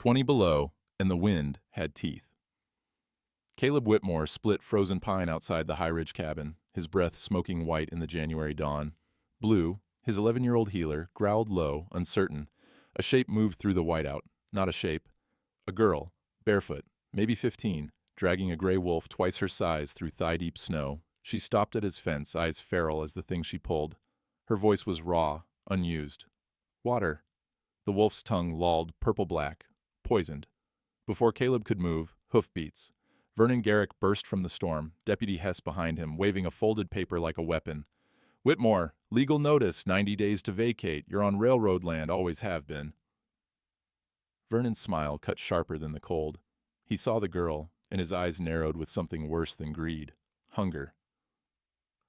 20 below, and the wind had teeth. Caleb Whitmore split frozen pine outside the High Ridge cabin, his breath smoking white in the January dawn. Blue, his 11-year-old healer, growled low, uncertain. A shape moved through the whiteout. Not a shape. A girl, barefoot, maybe 15, dragging a gray wolf twice her size through thigh-deep snow. She stopped at his fence, eyes feral as the thing she pulled. Her voice was raw, unused. Water. The wolf's tongue lolled purple-black, poisoned. Before Caleb could move, hoofbeats. Vernon Garrick burst from the storm, Deputy Hess behind him, waving a folded paper like a weapon. Whitmore, legal notice, 90 days to vacate. You're on railroad land, always have been. Vernon's smile cut sharper than the cold. He saw the girl, and his eyes narrowed with something worse than greed. Hunger.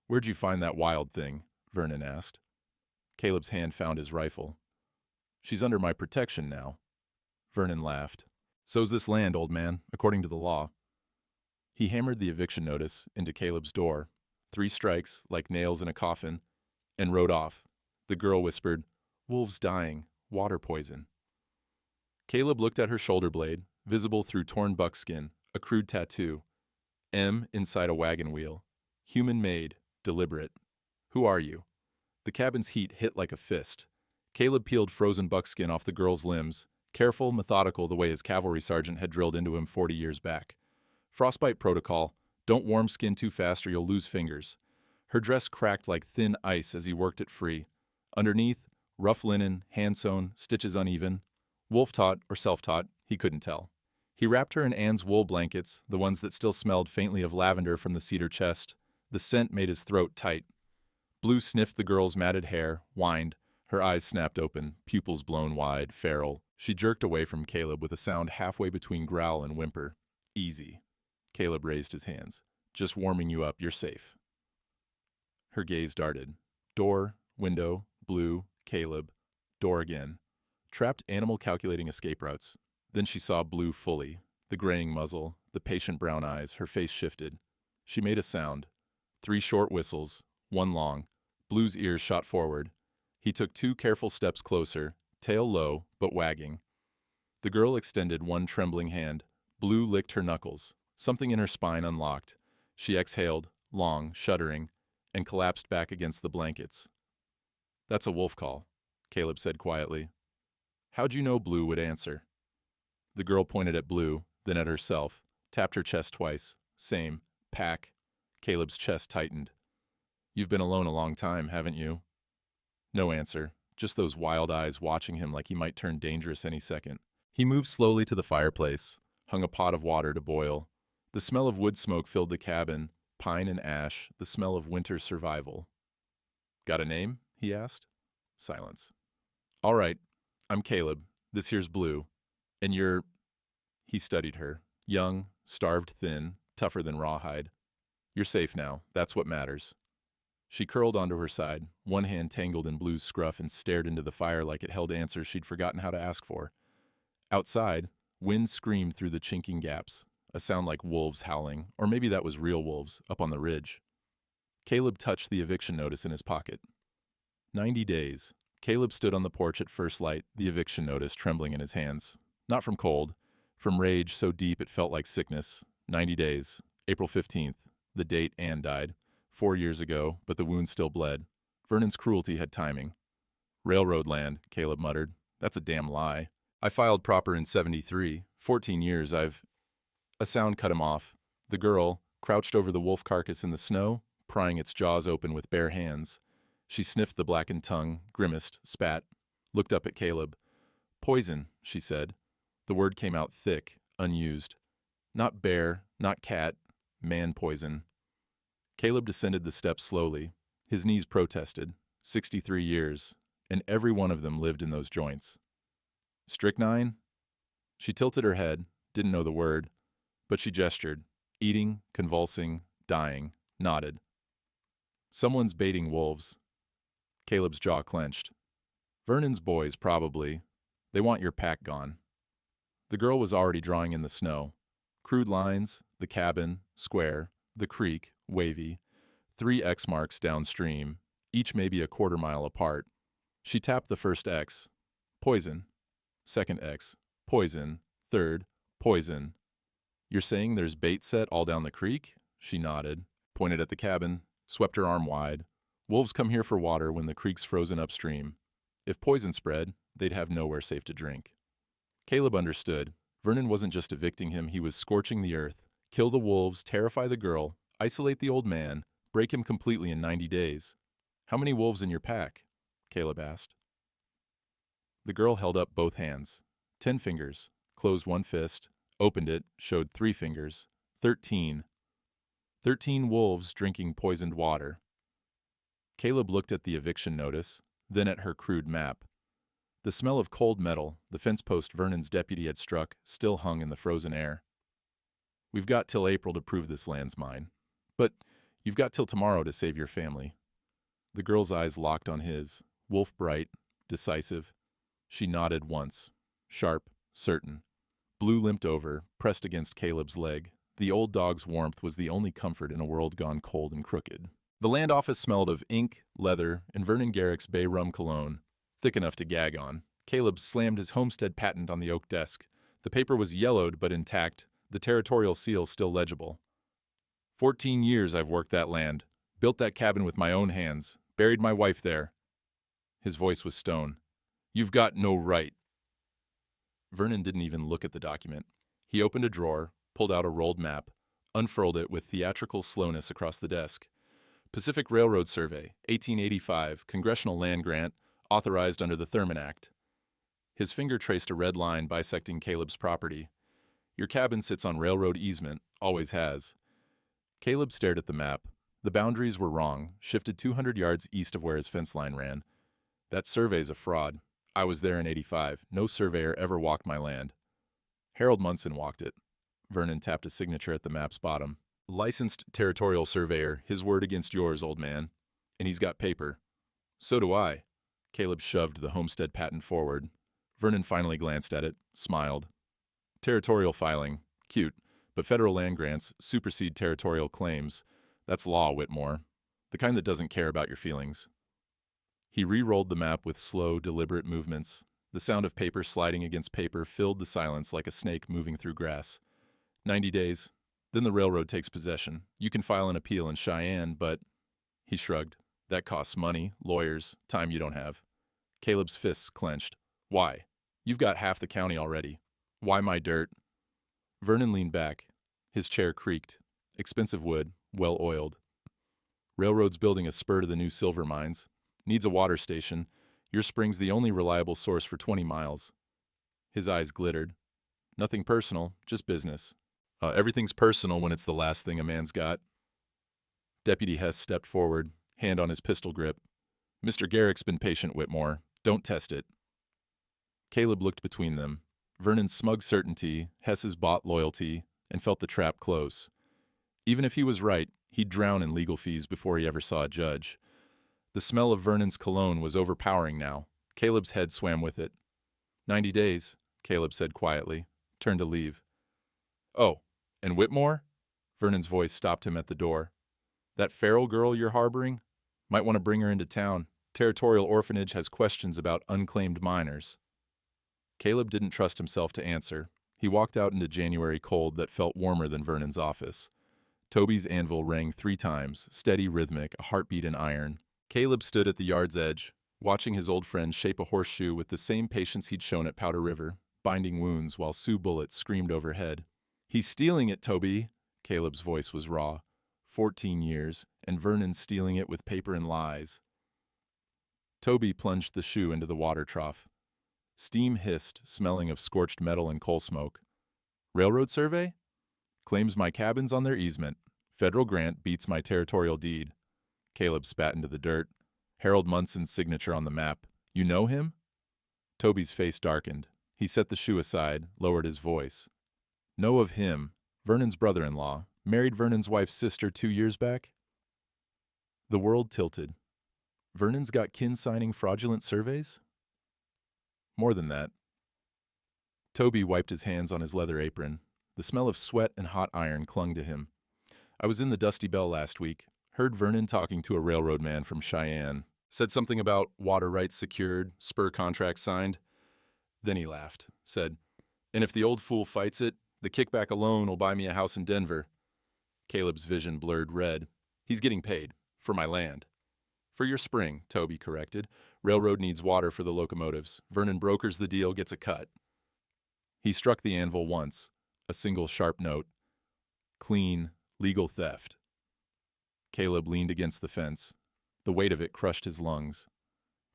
"Where'd you find that wild thing?" Vernon asked. Caleb's hand found his rifle. "She's under my protection now." Vernon laughed. "So's this land, old man, according to the law." He hammered the eviction notice into Caleb's door, 3 strikes, like nails in a coffin, and rode off. The girl whispered, "Wolves dying, water poison." Caleb looked at her shoulder blade, visible through torn buckskin, a crude tattoo. M inside a wagon wheel. Human-made, deliberate. "Who are you?" The cabin's heat hit like a fist. Caleb peeled frozen buckskin off the girl's limbs, careful, methodical the way his cavalry sergeant had drilled into him 40 years back. Frostbite protocol, don't warm skin too fast or you'll lose fingers. Her dress cracked like thin ice as he worked it free. Underneath, rough linen, hand-sewn, stitches uneven. Wolf-taught or self-taught, he couldn't tell. He wrapped her in Anne's wool blankets, the ones that still smelled faintly of lavender from the cedar chest. The scent made his throat tight. Blue sniffed the girl's matted hair, whined. Her eyes snapped open, pupils blown wide, feral. She jerked away from Caleb with a sound halfway between growl and whimper. "Easy." Caleb raised his hands. "Just warming you up, you're safe." Her gaze darted. Door, window, Blue, Caleb. Door again. Trapped animal calculating escape routes. Then she saw Blue fully. The graying muzzle, the patient brown eyes, her face shifted. She made a sound. 3 short whistles, 1 long. Blue's ears shot forward. He took 2 careful steps closer, tail low, but wagging. The girl extended 1 trembling hand. Blue licked her knuckles. Something in her spine unlocked. She exhaled, long, shuddering, and collapsed back against the blankets. "That's a wolf call," Caleb said quietly. "How'd you know Blue would answer?" The girl pointed at Blue, then at herself, tapped her chest twice. Same. Pack. Caleb's chest tightened. "You've been alone a long time, haven't you?" No answer, just those wild eyes watching him like he might turn dangerous any second. He moved slowly to the fireplace, hung a pot of water to boil. The smell of wood smoke filled the cabin, pine and ash, the smell of winter survival. "Got a name?" he asked. Silence. "All right, I'm Caleb. This here's Blue. And you're—" He studied her. Young, starved thin, tougher than rawhide. "You're safe now. That's what matters." She curled onto her side, one hand tangled in Blue's scruff, and stared into the fire like it held answers she'd forgotten how to ask for. Outside, wind screamed through the chinking gaps, a sound like wolves howling, or maybe that was real wolves, up on the ridge. Caleb touched the eviction notice in his pocket. 90 days. Caleb stood on the porch at first light, the eviction notice trembling in his hands. Not from cold, from rage so deep it felt like sickness. 90 days. April 15th. The date Anne died. 4 years ago, but the wound still bled. Vernon's cruelty had timing. "Railroad land," Caleb muttered. "That's a damn lie. I filed proper in 73. 14 years I've—" A sound cut him off. The girl, crouched over the wolf carcass in the snow, prying its jaws open with bare hands. She sniffed the blackened tongue, grimaced, spat, looked up at Caleb. "Poison," she said. The word came out thick, unused. Not bear, not cat, man poison. Caleb descended the steps slowly. His knees protested. 63 years, and every one of them lived in those joints. "Strychnine?" She tilted her head, didn't know the word, but she gestured, eating, convulsing, dying, nodded. "Someone's baiting wolves." Caleb's jaw clenched. "Vernon's boys, probably. They want your pack gone." The girl was already drawing in the snow. Crude lines, the cabin, square, the creek, wavy, 3 X marks downstream, each maybe a quarter mile apart. She tapped the first X. Poison. Second X. poison. Third, poison. You're saying there's bait set all down the creek? She nodded, pointed at the cabin, swept her arm wide. Wolves come here for water when the creek's frozen upstream. If poison spread, they'd have nowhere safe to drink. Caleb understood. Vernon wasn't just evicting him, he was scorching the earth. Kill the wolves, terrify the girl, isolate the old man, break him completely in 90 days. How many wolves in your pack? Caleb asked. The girl held up both hands. 10 fingers, closed one fist, opened it, showed 3 fingers. 13. 13 wolves drinking poisoned water. Caleb looked at the eviction notice, then at her crude map. The smell of cold metal, the fence post Vernon's deputy had struck, still hung in the frozen air. We've got till April to prove this land's mine. But you've got till tomorrow to save your family. The girl's eyes locked on his, wolf bright, decisive. She nodded once, sharp, certain. Blue limped over, pressed against Caleb's leg. The old dog's warmth was the only comfort in a world gone cold and crooked. The land office smelled of ink, leather, and Vernon Garrick's bay rum cologne, thick enough to gag on. Caleb slammed his homestead patent on the oak desk. The paper was yellowed but intact, the territorial seal still legible. 14 years I've worked that land, built that cabin with my own hands, buried my wife there. His voice was stone. You've got no right. Vernon didn't even look at the document. He opened a drawer, pulled out a rolled map, unfurled it with theatrical slowness across the desk. Pacific Railroad Survey, 1885, Congressional Land Grant, authorized under the Thurman Act. His finger traced a red line bisecting Caleb's property. Your cabin sits on railroad easement, always has. Caleb stared at the map. The boundaries were wrong, shifted 200 yards east of where his fence line ran. That survey's a fraud. I was there in 85. No surveyor ever walked my land. Harold Munson walked it. Vernon tapped a signature at the map's bottom. Licensed territorial surveyor, his word against yours, old man. And he's got paper. So do I. Caleb shoved the homestead patent forward. Vernon finally glanced at it, smiled. Territorial filing. Cute. But federal land grants supersede territorial claims. That's law, Whitmore. The kind that doesn't care about your feelings. He re-rolled the map with slow, deliberate movements. The sound of paper sliding against paper filled the silence like a snake moving through grass. 90 days. Then the railroad takes possession. You can file an appeal in Cheyenne, but... He shrugged. That costs money, lawyers, time you don't have. Caleb's fists clenched. Why? You've got half the county already. Why my dirt? Vernon leaned back. His chair creaked. Expensive wood, well-oiled. Railroad's building a spur to the new silver mines. Needs a water station. Your spring's the only reliable source for 20 miles. His eyes glittered. Nothing personal, just business. Everything's personal when it's the last thing a man's got. Deputy Hess stepped forward, hand on his pistol grip. Mr. Garrick's been patient, Whitmore. Don't test it. Caleb looked between them. Vernon's smug certainty, Hess's bought loyalty, and felt the trap close. Even if he was right, he'd drown in legal fees before he ever saw a judge. The smell of Vernon's cologne was overpowering now. Caleb's head swam with it. 90 days, Caleb said quietly, turned to leave. Oh, and Whitmore? Vernon's voice stopped him at the door. That feral girl you're harboring? Might want to bring her into town. Territorial Orphanage has questions about unclaimed minors. Caleb didn't trust himself to answer. He walked out into January cold that felt warmer than Vernon's office. Toby's anvil rang 3 times, steady, rhythmic, a heartbeat in iron. Caleb stood at the yard's edge, watching his old friend shape a horseshoe with the same patience he'd shown at Powder River, binding wounds while Sioux bullets screamed overhead. He's stealing it, Toby! Caleb's voice was raw. 14 years, and Vernon stealing it with paper and lies. Toby plunged the shoe into the water trough. Steam hissed, smelling of scorched metal and coal smoke. Railroad survey? Claims my cabin's on their easement. Federal grant beats my territorial deed. Caleb spat into the dirt. Harold Munson's signature on the map. You know him? Toby's face darkened. He set the shoe aside, lowered his voice. Know of him. Vernon's brother-in-law. Married Vernon's wife's sister 2 years back? The world tilted. Vernon's got kin signing fraudulent surveys? More than that. Toby wiped his hands on his leather apron. The smell of sweat and hot iron clung to him. I was in the Dusty Bell last week. Heard Vernon talking to a railroad man from Cheyenne. Said something about water rights secured, spur contracts signed. Then he laughed, said, And if the old fool fights it, the kickback alone will buy me a house in Denver. Caleb's vision blurred red. He's getting paid. For my land. For your spring, Toby corrected. Railroad needs water for the locomotives. Vernon brokers the deal, gets a cut. He struck the anvil once, a single sharp note. Clean, legal theft. Caleb leaned against the fence. The weight of it crushed his lungs.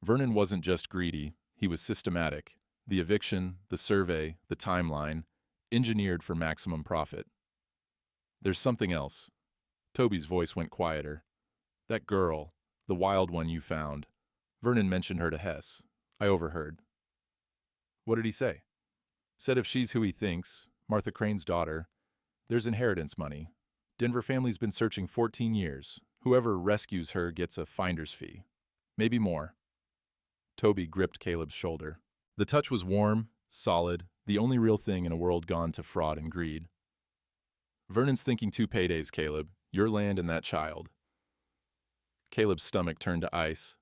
Vernon wasn't just greedy, he was systematic. The eviction, the survey, the timeline, engineered for maximum profit. There's something else. Toby's voice went quieter. That girl, the wild one you found. Vernon mentioned her to Hess. I overheard. What did he say? Said if she's who he thinks, Martha Crane's daughter, there's inheritance money. Denver family's been searching 14 years. Whoever rescues her gets a finder's fee. Maybe more. Toby gripped Caleb's shoulder. The touch was warm, solid, the only real thing in a world gone to fraud and greed. Vernon's thinking 2 paydays, Caleb. Your land and that child. Caleb's stomach turned to ice.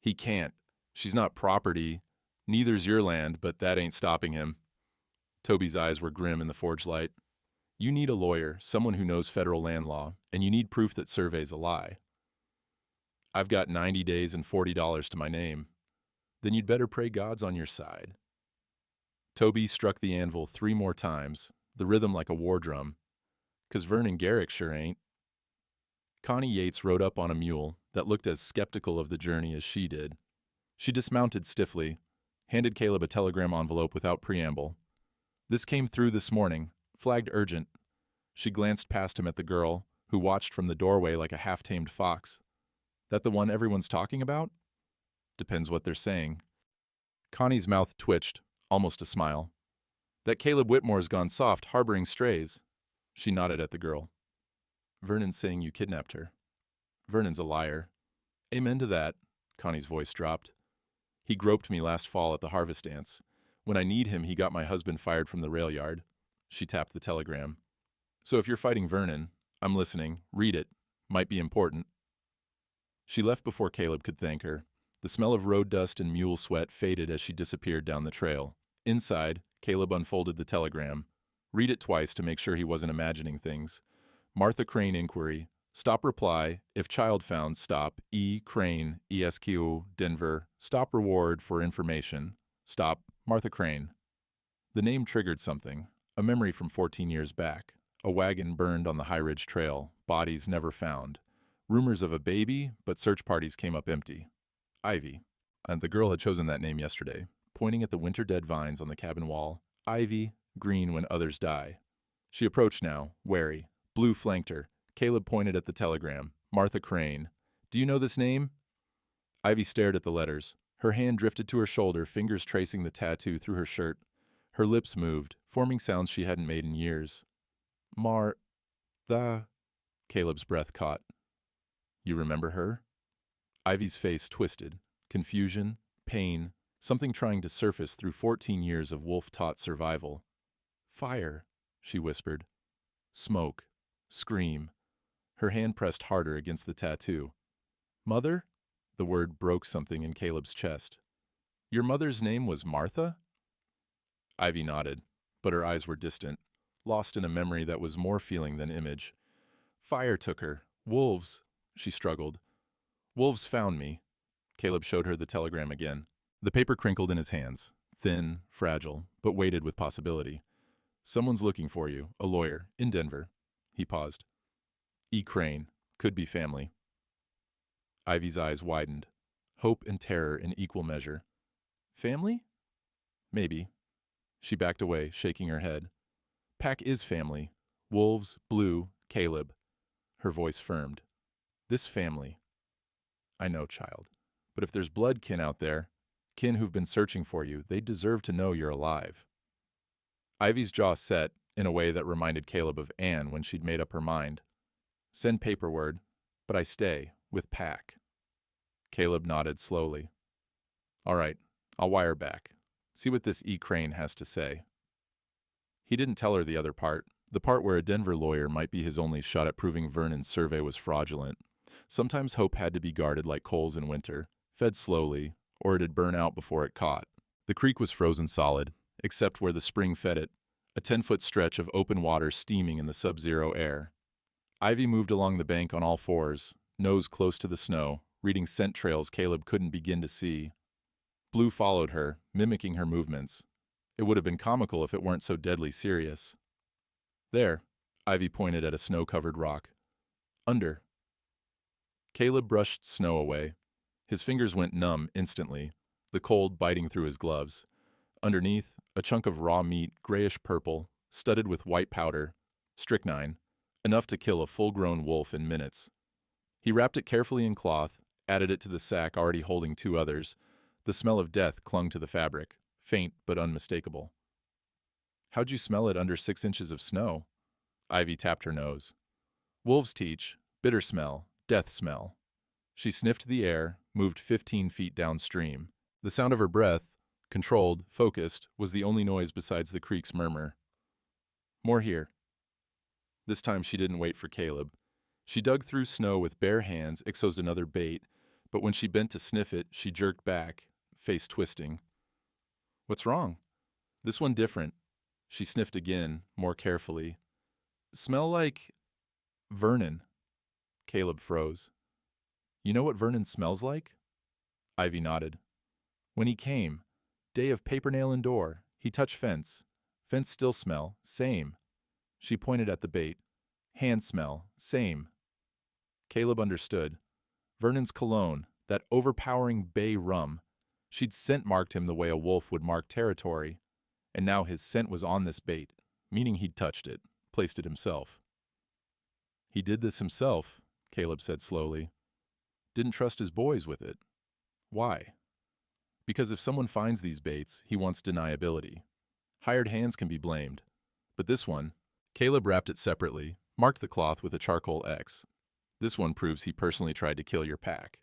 He can't. She's not property. Neither's your land, but that ain't stopping him. Toby's eyes were grim in the forge light. You need a lawyer, someone who knows federal land law, and you need proof that survey's a lie. I've got 90 days and $40 to my name. Then you'd better pray God's on your side. Toby struck the anvil 3 more times, the rhythm like a war drum. 'Cause Vernon Garrick sure ain't. Connie Yates rode up on a mule that looked as skeptical of the journey as she did. She dismounted stiffly, handed Caleb a telegram envelope without preamble. This came through this morning, flagged urgent. She glanced past him at the girl, who watched from the doorway like a half-tamed fox. That the one everyone's talking about? Depends what they're saying. Connie's mouth twitched, almost a smile. That Caleb Whitmore's gone soft, harboring strays. She nodded at the girl. Vernon's saying you kidnapped her. Vernon's a liar. Amen to that, Connie's voice dropped. He groped me last fall at the harvest dance. When I need him, he got my husband fired from the rail yard. She tapped the telegram. So if you're fighting Vernon, I'm listening. Read it. Might be important. She left before Caleb could thank her. The smell of road dust and mule sweat faded as she disappeared down the trail. Inside, Caleb unfolded the telegram. Read it twice to make sure he wasn't imagining things. Martha Crane inquiry. Stop reply. If child found, stop. E. Crane, ESQ, Denver. Stop reward for information. Stop. Martha Crane. The name triggered something. A memory from 14 years back. A wagon burned on the High Ridge Trail. Bodies never found. Rumors of a baby, but search parties came up empty. Ivy. And the girl had chosen that name yesterday, pointing at the winter-dead vines on the cabin wall. Ivy, green when others die. She approached now, wary. Blue flanked her. Caleb pointed at the telegram. Martha Crane. Do you know this name? Ivy stared at the letters. Her hand drifted to her shoulder, fingers tracing the tattoo through her shirt. Her lips moved, forming sounds she hadn't made in years. Caleb's breath caught. You remember her? Ivy's face twisted. Confusion, pain, something trying to surface through 14 years of wolf-taught survival. Fire, she whispered. Smoke. Scream. Her hand pressed harder against the tattoo. Mother? The word broke something in Caleb's chest. Your mother's name was Martha? Ivy nodded, but her eyes were distant, lost in a memory that was more feeling than image. Fire took her. Wolves, she struggled. Wolves found me. Caleb showed her the telegram again. The paper crinkled in his hands, thin, fragile, but weighted with possibility. Someone's looking for you, a lawyer, in Denver. He paused. E. Crane, could be family. Ivy's eyes widened, hope and terror in equal measure. Family? Maybe. She backed away, shaking her head. Pack is family. Wolves, Blue, Caleb. Her voice firmed. This family. I know, child. But if there's blood kin out there, kin who've been searching for you, they deserve to know you're alive. Ivy's jaw set in a way that reminded Caleb of Anne when she'd made up her mind. Send paper word, but I stay, with Pack. Caleb nodded slowly. All right, I'll wire back. See what this E. Crane has to say. He didn't tell her the other part, the part where a Denver lawyer might be his only shot at proving Vernon's survey was fraudulent. Sometimes hope had to be guarded like coals in winter, fed slowly, or it'd burn out before it caught. The creek was frozen solid, except where the spring fed it, a 10-foot stretch of open water steaming in the sub-zero air. Ivy moved along the bank on all fours, nose close to the snow, reading scent trails Caleb couldn't begin to see. Blue followed her, mimicking her movements. It would have been comical if it weren't so deadly serious. There, Ivy pointed at a snow-covered rock. Under. Caleb brushed snow away. His fingers went numb instantly, the cold biting through his gloves. Underneath, a chunk of raw meat, grayish-purple, studded with white powder, strychnine, enough to kill a full-grown wolf in minutes. He wrapped it carefully in cloth, added it to the sack already holding two others. The smell of death clung to the fabric, faint but unmistakable. How'd you smell it under 6 inches of snow? Ivy tapped her nose. Wolves teach, bitter smell, death smell. She sniffed the air, moved 15 feet downstream. The sound of her breath, controlled, focused, was the only noise besides the creek's murmur. More here. This time she didn't wait for Caleb. She dug through snow with bare hands, exposed another bait, but when she bent to sniff it, she jerked back, face twisting. What's wrong? This one different. She sniffed again, more carefully. Smell like Vernon. Caleb froze. You know what Vernon smells like? Ivy nodded. When he came, day of paper nail and door, he touched fence. Fence still smell, same. She pointed at the bait. Hand smell, same. Caleb understood. Vernon's cologne, that overpowering bay rum. She'd scent marked him the way a wolf would mark territory. And now his scent was on this bait, meaning he'd touched it, placed it himself. He did this himself, Caleb said slowly. Didn't trust his boys with it. Why? Because if someone finds these baits, he wants deniability. Hired hands can be blamed. But this one, Caleb wrapped it separately, marked the cloth with a charcoal X. This one proves he personally tried to kill your pack.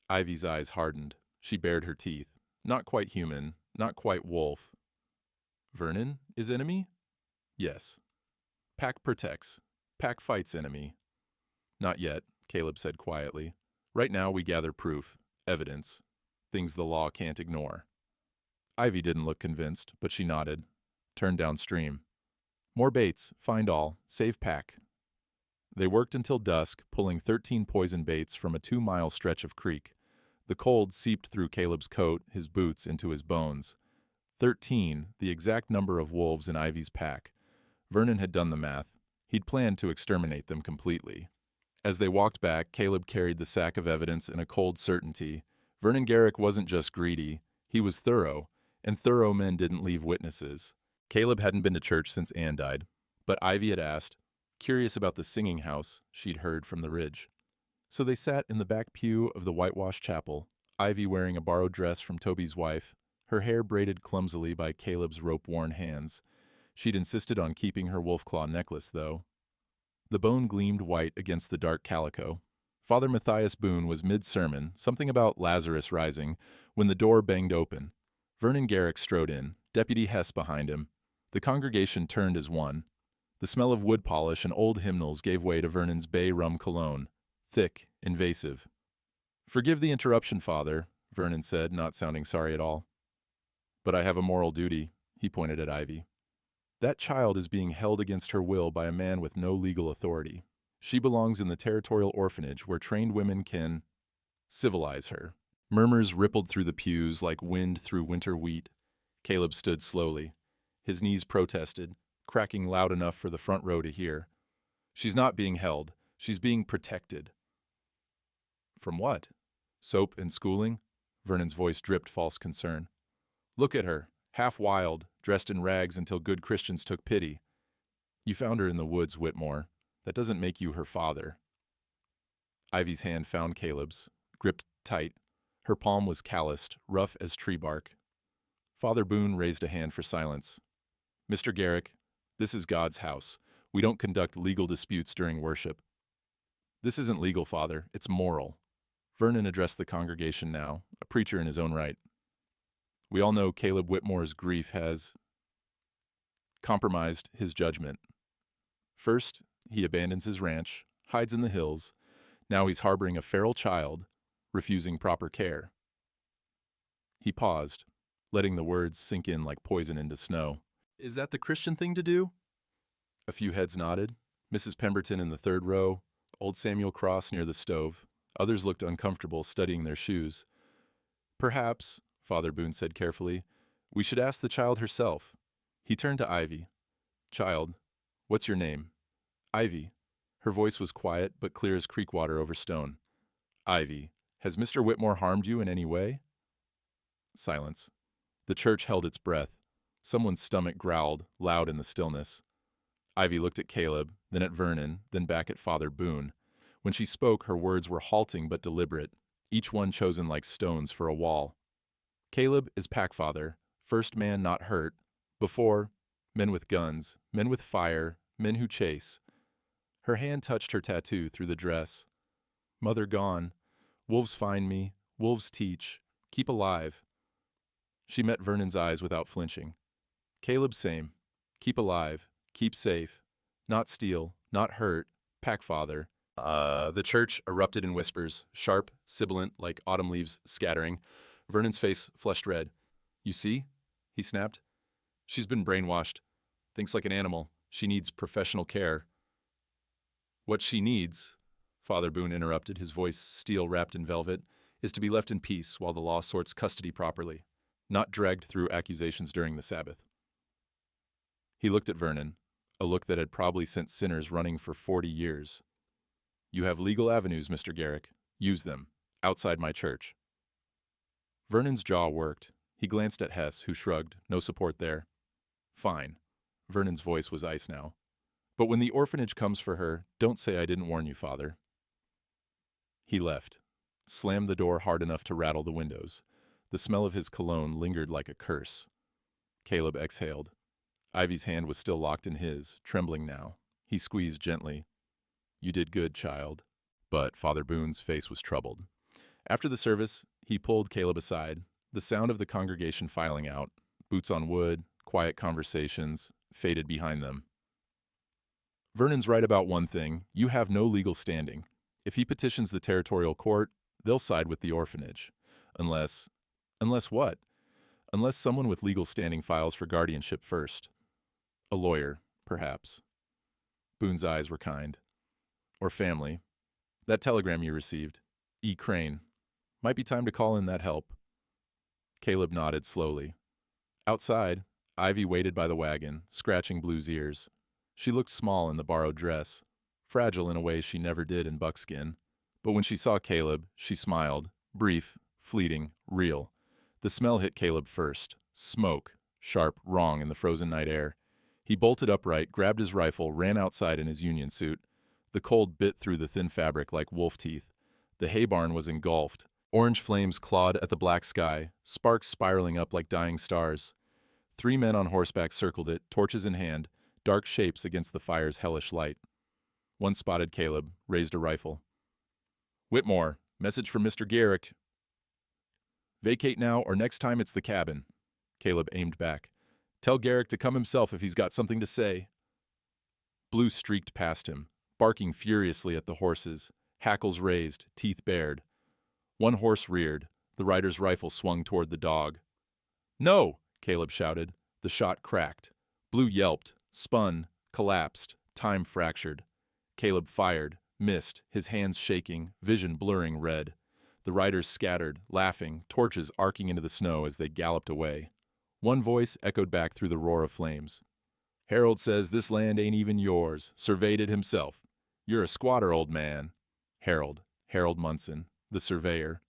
Ivy's eyes hardened. She bared her teeth. Not quite human, not quite wolf. Vernon is enemy? Yes. Pack protects. Pack fights enemy. Not yet, Caleb said quietly. Right now we gather proof, evidence, things the law can't ignore. Ivy didn't look convinced, but she nodded. Turned downstream. More baits, find all, save pack. They worked until dusk, pulling 13 poison baits from a 2-mile stretch of creek. The cold seeped through Caleb's coat, his boots, into his bones. 13, the exact number of wolves in Ivy's pack. Vernon had done the math. He'd planned to exterminate them completely. As they walked back, Caleb carried the sack of evidence in a cold certainty. Vernon Garrick wasn't just greedy. He was thorough, and thorough men didn't leave witnesses. Caleb hadn't been to church since Anne died, but Ivy had asked, curious about the singing house she'd heard from the ridge. So they sat in the back pew of the whitewashed chapel, Ivy wearing a borrowed dress from Toby's wife, her hair braided clumsily by Caleb's rope-worn hands. She'd insisted on keeping her wolf-claw necklace, though. The bone gleamed white against the dark calico. Father Matthias Boone was mid-sermon, something about Lazarus rising, when the door banged open. Vernon Garrick strode in, Deputy Hess behind him. The congregation turned as one. The smell of wood polish and old hymnals gave way to Vernon's bay rum cologne, thick, invasive. Forgive the interruption, Father, Vernon said, not sounding sorry at all. But I have a moral duty, he pointed at Ivy. That child is being held against her will by a man with no legal authority. She belongs in the territorial orphanage where trained women can civilize her. Murmurs rippled through the pews like wind through winter wheat. Caleb stood slowly. His knees protested, cracking loud enough for the front row to hear. She's not being held. She's being protected. From what? Soap and schooling? Vernon's voice dripped false concern. Look at her, half wild, dressed in rags until good Christians took pity. You found her in the woods, Whitmore. That doesn't make you her father. Ivy's hand found Caleb's, gripped tight. Her palm was calloused, rough as tree bark. Father Boone raised a hand for silence. Mr. Garrick, this is God's house. We don't conduct legal disputes during worship. This isn't legal, Father. It's moral. Vernon addressed the congregation now, a preacher in his own right. We all know Caleb Whitmore's grief has compromised his judgment. First, he abandons his ranch, hides in the hills. Now he's harboring a feral child, refusing proper care. He paused. letting the words sink in like poison into snow. Is that the Christian thing to do? A few heads nodded. Mrs. Pemberton in the third row, old Samuel Cross near the stove. Others looked uncomfortable, studying their shoes. Perhaps, Father Boone said carefully, we should ask the child herself. He turned to Ivy. Child, what's your name? Ivy. Her voice was quiet, but clear as creek water over stone. Ivy, has Mr. Whitmore harmed you in any way? Silence. The church held its breath. Someone's stomach growled, loud in the stillness. Ivy looked at Caleb, then at Vernon, then back at Father Boone. When she spoke, her words were halting but deliberate, each one chosen like stones for a wall. Caleb is packfather, first man not hurt. Before, men with guns, men with fire, men who chase. Her hand touched her tattoo through the dress. Mother gone. Wolves find me. Wolves teach. Keep alive. She met Vernon's eyes without flinching. Caleb same. Keep alive. Keep safe. Not steal. Not hurt. Packfather. The church erupted in whispers, sharp, sibilant, like autumn leaves scattering. Vernon's face flushed red. You see? He snapped. She's been brainwashed. Thinks like an animal. She needs professional care. What she needs, Father Boone interrupted, his voice steel wrapped in velvet, is to be left in peace while the law sorts custody properly, not dragged through accusations during the Sabbath. He looked at Vernon, a look that had probably sent sinners running for 40 years. You have legal avenues, Mr. Garrick. Use them. Outside my church. Vernon's jaw worked. He glanced at Hess, who shrugged. No support there. Fine. Vernon's voice was ice now. But when the orphanage comes for her, don't say I didn't warn you, Father. He left, slammed the door hard enough to rattle the windows. The smell of his cologne lingered like a curse. Caleb exhaled. Ivy's hand was still locked in his, trembling now. He squeezed gently. You did good, child. But Father Boone's face was troubled. After the service, he pulled Caleb aside, the sound of the congregation filing out, boots on wood, quiet conversations, faded behind them. Vernon's right about one thing. You have no legal standing. If he petitions the territorial court, they'll side with the orphanage. Unless what? Unless someone with legal standing files for guardianship first. A lawyer, perhaps. Boone's eyes were kind. Or family. That telegram you received. E. Crane. Might be time to call in that help. Caleb nodded slowly. Outside, Ivy waited by the wagon, scratching Blue's ears. She looked small in the borrowed dress, fragile in a way she never did in buckskin. But when she saw Caleb, she smiled, brief, fleeting, real. The smell hit Caleb first. Smoke, sharp, wrong in the frozen night air. He bolted upright, grabbed his rifle, ran outside in his union suit. The cold bit through the thin fabric like wolf teeth. The hay barn was engulfed. Orange flames clawed at the black sky, sparks spiraling up like dying stars. 3 men on horseback circled it, torches in hand, dark shapes against the fire's hellish light. One spotted Caleb, raised a rifle. Whitmore, message from Mr. Garrick. Vacate now, or next time it's the cabin. Caleb aimed back. Tell Garrick to come himself if he's got something to say. Blue streaked past him, barking furiously at the horses, hackles raised, teeth bared. One horse reared. The rider's rifle swung toward the dog. No! Caleb shouted. The shot cracked. Blue yelped, spun, collapsed, time fractured. Caleb fired, missed, his hands shaking, vision blurring red. The riders scattered, laughing, torches arcing into the snow as they galloped away. One voice echoed back through the roar of flames. Harold says this land ain't even yours. Surveyed it himself. You're a squatter, old man. Harold Munson, the surveyor.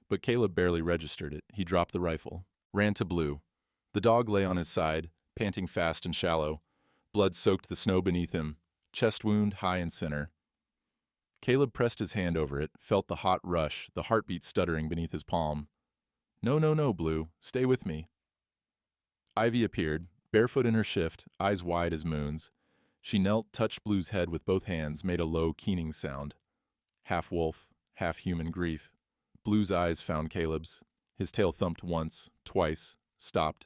But Caleb barely registered it. He dropped the rifle, ran to Blue. The dog lay on his side, panting fast and shallow. Blood soaked the snow beneath him, chest wound high and center. Caleb pressed his hand over it, felt the hot rush, the heartbeat stuttering beneath his palm. No, no, no, Blue. Stay with me. Ivy appeared, barefoot in her shift, eyes wide as moons. She knelt, touched Blue's head with both hands, made a low, keening sound. Half wolf, half human grief. Blue's eyes found Caleb's. His tail thumped once, twice, stopped.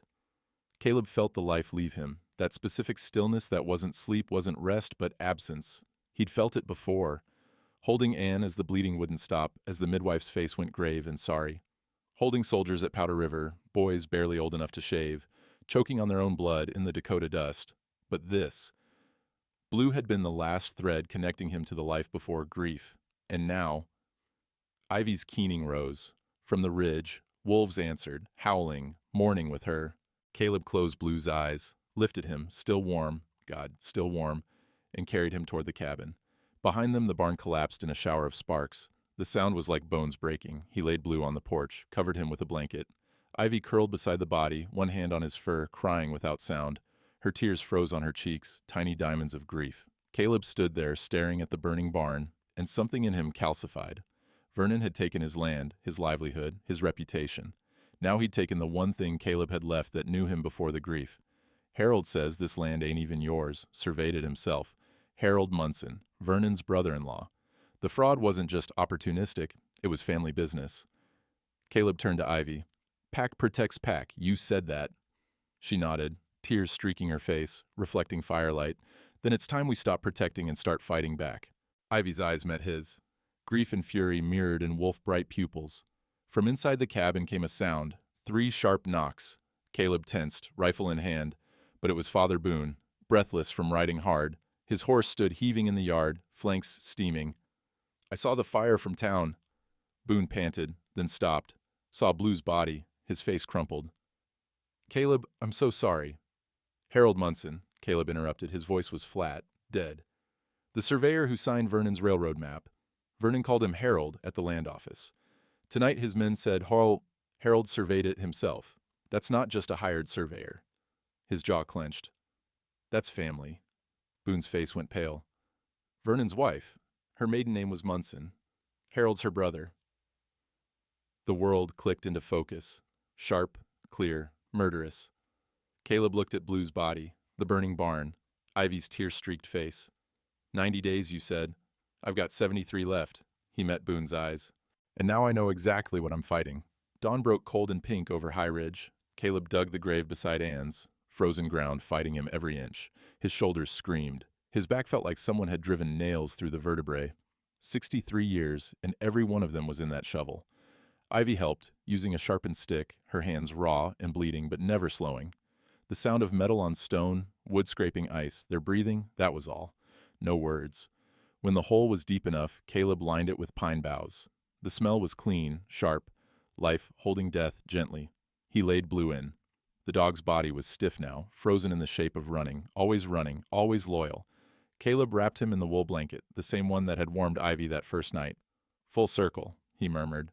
Caleb felt the life leave him, that specific stillness that wasn't sleep, wasn't rest, but absence. He'd felt it before, holding Anne as the bleeding wouldn't stop, as the midwife's face went grave and sorry. Holding soldiers at Powder River, boys barely old enough to shave, choking on their own blood in the Dakota dust. But this. Blue had been the last thread connecting him to the life before grief. And now, Ivy's keening rose. From the ridge, wolves answered, howling, mourning with her. Caleb closed Blue's eyes, lifted him, still warm, and carried him toward the cabin. Behind them, the barn collapsed in a shower of sparks. The sound was like bones breaking. He laid Blue on the porch, covered him with a blanket. Ivy curled beside the body, one hand on his fur, crying without sound. Her tears froze on her cheeks, tiny diamonds of grief. Caleb stood there, staring at the burning barn, and something in him calcified. Vernon had taken his land, his livelihood, his reputation. Now he'd taken the one thing Caleb had left that knew him before the grief. Harold says this land ain't even yours, surveyed it himself. Harold Munson, Vernon's brother-in-law. The fraud wasn't just opportunistic, it was family business. Caleb turned to Ivy. Pack protects pack, you said that. She nodded, tears streaking her face, reflecting firelight. Then it's time we stop protecting and start fighting back. Ivy's eyes met his. Grief and fury mirrored in wolf-bright pupils. From inside the cabin came a sound, 3 sharp knocks. Caleb tensed, rifle in hand, but it was Father Boone, breathless from riding hard. His horse stood heaving in the yard, flanks steaming. I saw the fire from town. Boone panted, then stopped. Saw Blue's body, his face crumpled. Caleb, I'm so sorry. Harold Munson, Caleb interrupted. His voice was flat, dead. The surveyor who signed Vernon's railroad map. Vernon called him Harold at the land office. Tonight his men said Harold surveyed it himself. That's not just a hired surveyor. His jaw clenched. That's family. Boone's face went pale. Vernon's wife. Her maiden name was Munson. Harold's her brother. The world clicked into focus. Sharp, clear, murderous. Caleb looked at Blue's body, the burning barn, Ivy's tear-streaked face. 90 days, you said. I've got 73 left. He met Boone's eyes. And now I know exactly what I'm fighting. Dawn broke cold and pink over High Ridge. Caleb dug the grave beside Anne's, frozen ground fighting him every inch. His shoulders screamed. His back felt like someone had driven nails through the vertebrae. 63 years, and every one of them was in that shovel. Ivy helped, using a sharpened stick, her hands raw and bleeding but never slowing. The sound of metal on stone, wood scraping ice, their breathing, that was all. No words. When the hole was deep enough, Caleb lined it with pine boughs. The smell was clean, sharp, life holding death gently. He laid Blue in. The dog's body was stiff now, frozen in the shape of running, always loyal. Caleb wrapped him in the wool blanket, the same one that had warmed Ivy that first night. Full circle, he murmured.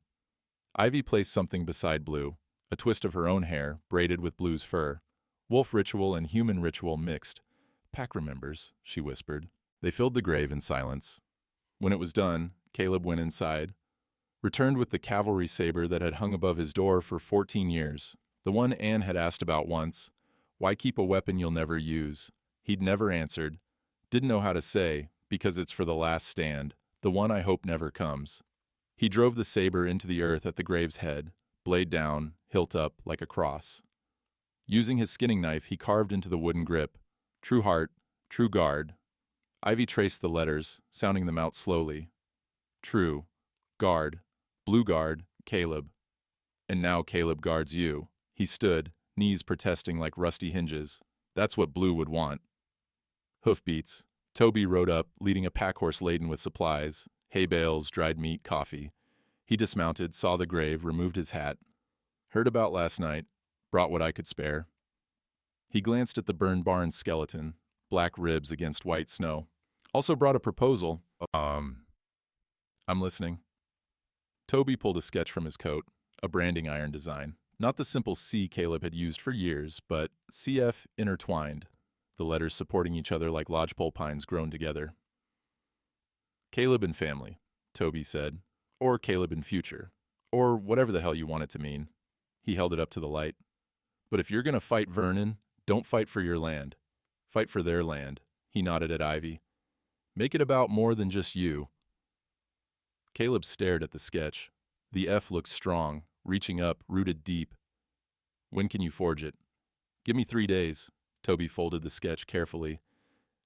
Ivy placed something beside Blue, a twist of her own hair, braided with Blue's fur. Wolf ritual and human ritual mixed. Pack remembers, she whispered. They filled the grave in silence. When it was done, Caleb went inside, returned with the cavalry saber that had hung above his door for 14 years, the one Anne had asked about once. Why keep a weapon you'll never use? He'd never answered. Didn't know how to say, because it's for the last stand, the one I hope never comes. He drove the saber into the earth at the grave's head, blade down, hilt up like a cross. Using his skinning knife, he carved into the wooden grip. True heart, true guard. Ivy traced the letters, sounding them out slowly. True, guard, Blue guard, Caleb. And now Caleb guards you. He stood, knees protesting like rusty hinges. That's what Blue would want. Hoofbeats. Toby rode up, leading a pack horse laden with supplies, hay bales, dried meat, coffee. He dismounted, saw the grave, removed his hat. Heard about last night, brought what I could spare. He glanced at the burned barn's skeleton, black ribs against white snow. Also brought a proposal. I'm listening. Toby pulled a sketch from his coat, a branding iron design. Not the simple C Caleb had used for years, but CF intertwined, the letters supporting each other like lodgepole pines grown together. Caleb and family, Toby said. Or Caleb and future. Or whatever the hell you want it to mean. He held it up to the light. But if you're going to fight Vernon, don't fight for your land. Fight for their land. He nodded at Ivy. Make it about more than just you. Caleb stared at the sketch. The F looked strong, reaching up, rooted deep. When can you forge it? Give me 3 days. Toby folded the sketch carefully.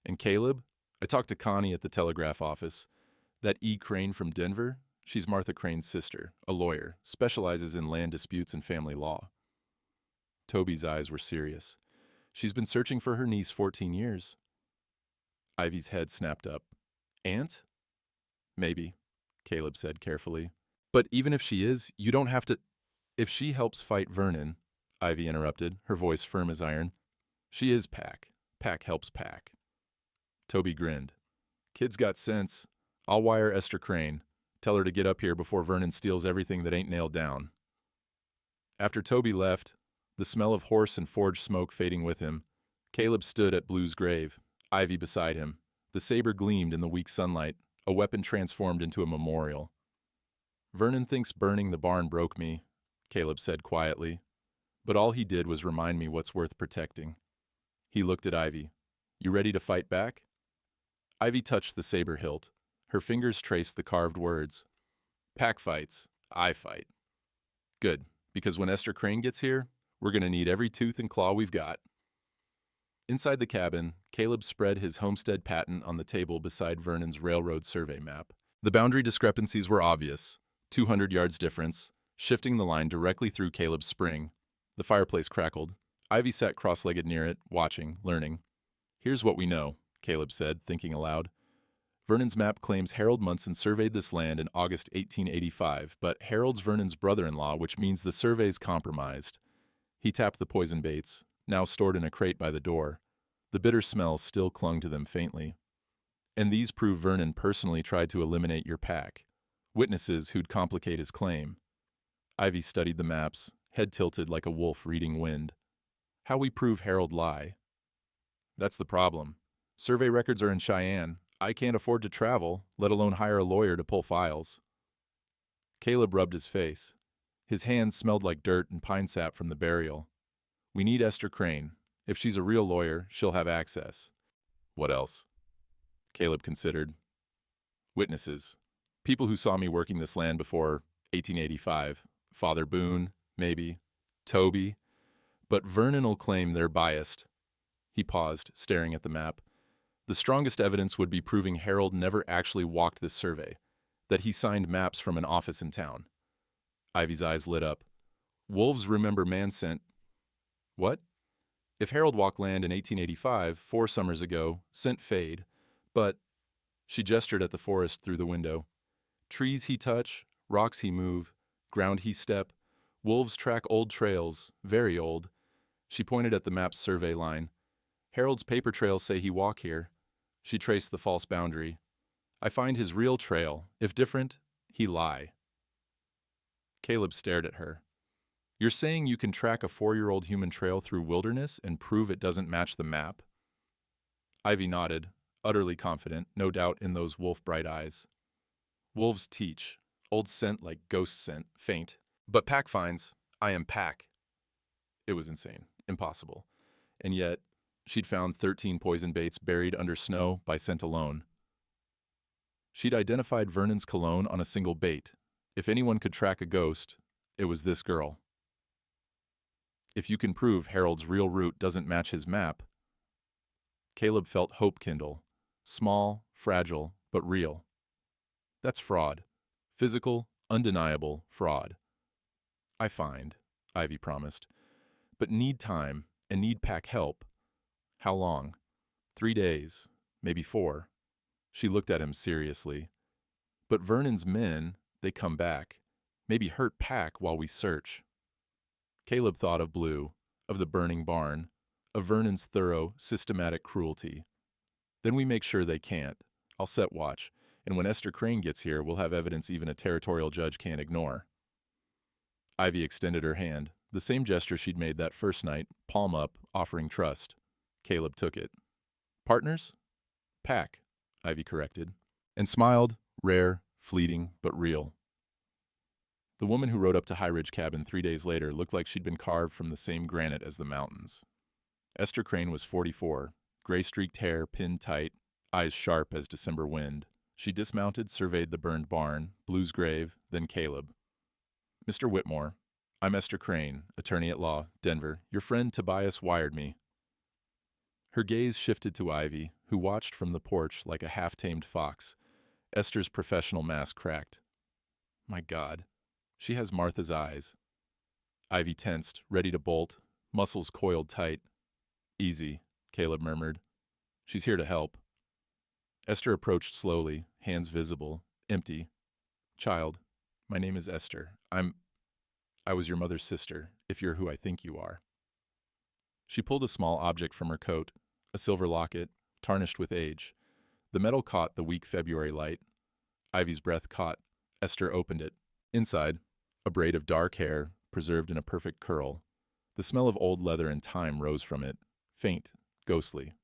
And Caleb? I talked to Connie at the telegraph office. That E. Crane from Denver? She's Martha Crane's sister, a lawyer, specializes in land disputes and family law. Toby's eyes were serious. She's been searching for her niece 14 years. Ivy's head snapped up. Aunt? Maybe, Caleb said carefully. But even if she is, you don't have to— If she helps fight Vernon, Ivy interrupted, her voice firm as iron. She is Pack. Pack helps Pack. Toby grinned. Kid's got sense. I'll wire Esther Crane. Tell her to get up here before Vernon steals everything that ain't nailed down. After Toby left, the smell of horse and forge smoke fading with him, Caleb stood at Blue's grave, Ivy beside him. The saber gleamed in the weak sunlight, a weapon transformed into a memorial. Vernon thinks burning the barn broke me, Caleb said quietly, but all he did was remind me what's worth protecting. He looked at Ivy. You ready to fight back? Ivy touched the saber hilt. Her fingers traced the carved words. Pack fights, I fight. Good, because when Esther Crane gets here, we're going to need every tooth and claw we've got. Inside the cabin, Caleb spread his homestead patent on the table beside Vernon's railroad survey map. The boundary discrepancies were obvious. 200 yards difference, shifting the line directly through Caleb's spring. The fireplace crackled. Ivy sat cross-legged near it, watching, learning. Here's what we know, Caleb said, thinking aloud. Vernon's map claims Harold Munson surveyed this land in August 1885, but Harold's Vernon's brother-in-law, which means the survey's compromised. He tapped the poison baits, now stored in a crate by the door. The bitter smell still clung to them faintly. And these prove Vernon personally tried to eliminate your pack. Witnesses who'd complicate his claim. Ivy studied the maps, head tilted like a wolf reading wind. How we prove Harold lie? That's the problem. Survey records are in Cheyenne. I can't afford to travel, let alone hire a lawyer to pull files. Caleb rubbed his face. His hands smelled like dirt and pine sap from the burial. We need Esther Crane. If she's a real lawyer, she'll have access. What else? Caleb considered. Witnesses. People who saw me working this land before 1885. Father Boone, maybe. Toby. But Vernon'll claim they're biased. He paused, staring at the map. The strongest evidence would be proving Harold never actually walked this survey, that he signed maps from an office in town. Ivy's eyes lit up. Wolves remember man scent. What? If Harold walked land in 1885, 4 summers ago, scent fade, but— She gestured at the forest through the window. Trees he touch, rocks he move, ground he step. Wolves track old trails, very old. She pointed at the map's survey line. Harold's paper trails say he walk here. She traced the false boundary. I find his real trail. If different, he lie. Caleb stared at her. You're saying you can track a 4-year-old human trail through wilderness and prove it doesn't match the map? Ivy nodded, utterly confident, no doubt in those wolf-bright eyes. Wolves teach. Old scent like ghost scent, faint. But Pack finds, I am Pack. It was insane, impossible. And yet, she'd found 13 poison baits buried under snow by scent alone. She'd identified Vernon's cologne on a single bait. If anyone could track a ghost, it was this girl. If you can prove Harold's real route doesn't match his map— Caleb felt hope kindle. Small, fragile, but real. That's fraud. Physical, undeniable fraud. I find, Ivy promised. But need time, and need Pack help. How long? 3 days, maybe 4. She looked at him seriously. But Vernon's men, they come back. Maybe hurt Pack while we search. Caleb thought of Blue, of the burning barn, of Vernon's thorough, systematic cruelty. Then we make sure they can't. I'll set watch, and when Esther Crane gets here, we'll have evidence even a territorial judge can't ignore. Ivy extended her hand, the same gesture she'd made that first night, palm up, offering trust. Caleb took it. Partners? Pack, Ivy corrected, and smiled, rare, fleeting, but real. The woman who rode up to High Ridge Cabin 3 days later looked like she'd been carved from the same granite as the mountains. Esther Crane was 44, gray-streaked hair pinned tight, eyes sharp as December wind. She dismounted, surveyed the burned barn, Blue's grave, then Caleb. Mr. Whitmore, I'm Esther Crane, attorney at law, Denver. Your friend Tobias wired me. Her gaze shifted to Ivy, who watched from the porch like a half-tamed fox. Esther's professional mask cracked. My God. She has Martha's eyes. Ivy tensed, ready to bolt, muscles coiled tight. Easy, Caleb murmured. She's here to help. Esther approached slowly, hands visible, empty. Child, my name is Esther. I was your mother's sister, if you're who I think you are. She pulled a small object from her coat, a silver locket, tarnished with age. The metal caught the weak February light. Ivy's breath caught. Esther opened it. Inside, a braid of dark hair, preserved in a perfect curl. The smell of old leather and time rose from it, faint, ghostly.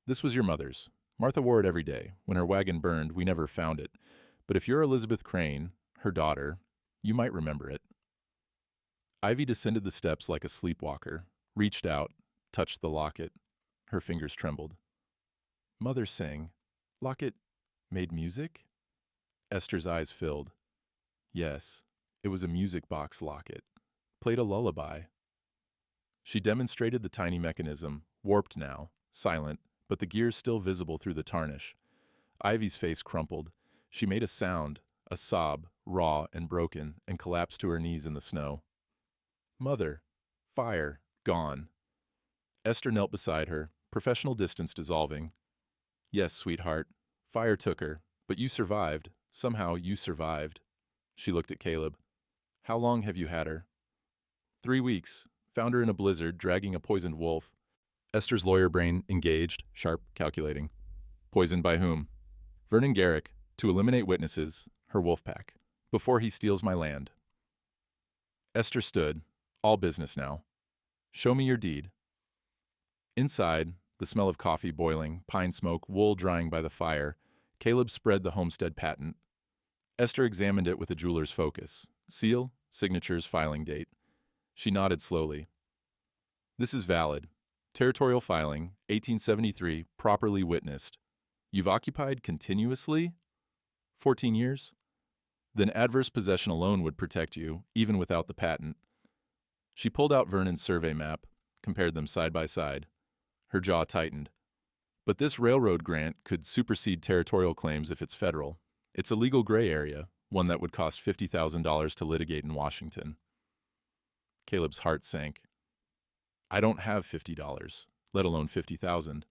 This was your mother's. Martha wore it every day. When her wagon burned, we never found it. But if you're Elizabeth Crane, her daughter, you might remember it. Ivy descended the steps like a sleepwalker, reached out, touched the locket. Her fingers trembled. Mother sang. Locket made music? Esther's eyes filled. Yes, it was a music box locket. Played a lullaby. She demonstrated the tiny mechanism, warped now, silent, but the gears still visible through the tarnish. Ivy's face crumpled. She made a sound, a sob, raw and broken, and collapsed to her knees in the snow. Mother. Fire. Gone. Esther knelt beside her, professional distance dissolving. Yes, sweetheart. Fire took her, but you survived. Somehow you survived. She looked at Caleb. How long have you had her? 3 weeks. Found her in a blizzard, dragging a poisoned wolf. Esther's lawyer brain engaged, sharp, calculating. Poisoned by whom? Vernon Garrick, to eliminate witnesses, her wolf pack, before he steals my land. Esther stood, all business now. Show me your deed. Inside, the smell of coffee boiling, pine smoke, wool drying by the fire, Caleb spread the homestead patent. Esther examined it with a jeweler's focus. Seal, signatures, filing date. She nodded slowly. This is valid. Territorial filing, 1873, properly witnessed. You've occupied continuously? 14 years? Then adverse possession alone would protect you, even without the patent. She pulled out Vernon's survey map, compared them side by side. Her jaw tightened. But this railroad grant could supersede territorial claims if it's federal. It's a legal gray area, one that would cost $50,000 to litigate in Washington. Caleb's heart sank. I don't have $50, let alone $50,000.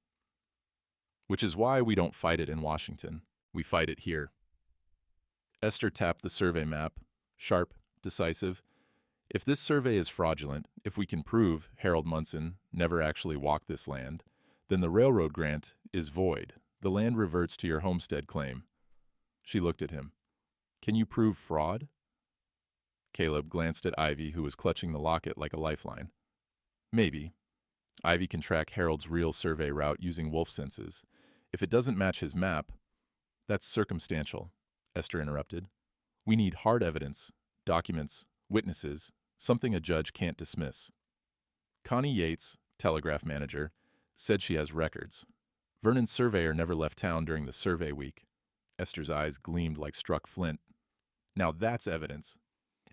Which is why we don't fight it in Washington. We fight it here. Esther tapped the survey map, sharp, decisive. If this survey is fraudulent, if we can prove Harold Munson never actually walked this land, then the railroad grant is void. The land reverts to your homestead claim. She looked at him. Can you prove fraud? Caleb glanced at Ivy, who was clutching the locket like a lifeline. Maybe. Ivy can track Harold's real survey route using wolf senses. If it doesn't match his map, that's circumstantial, Esther interrupted. We need hard evidence, documents, witnesses, something a judge can't dismiss. Connie Yates, telegraph manager, said she has records. Vernon's surveyor never left town during the survey week. Esther's eyes gleamed like struck flint. Now that's evidence.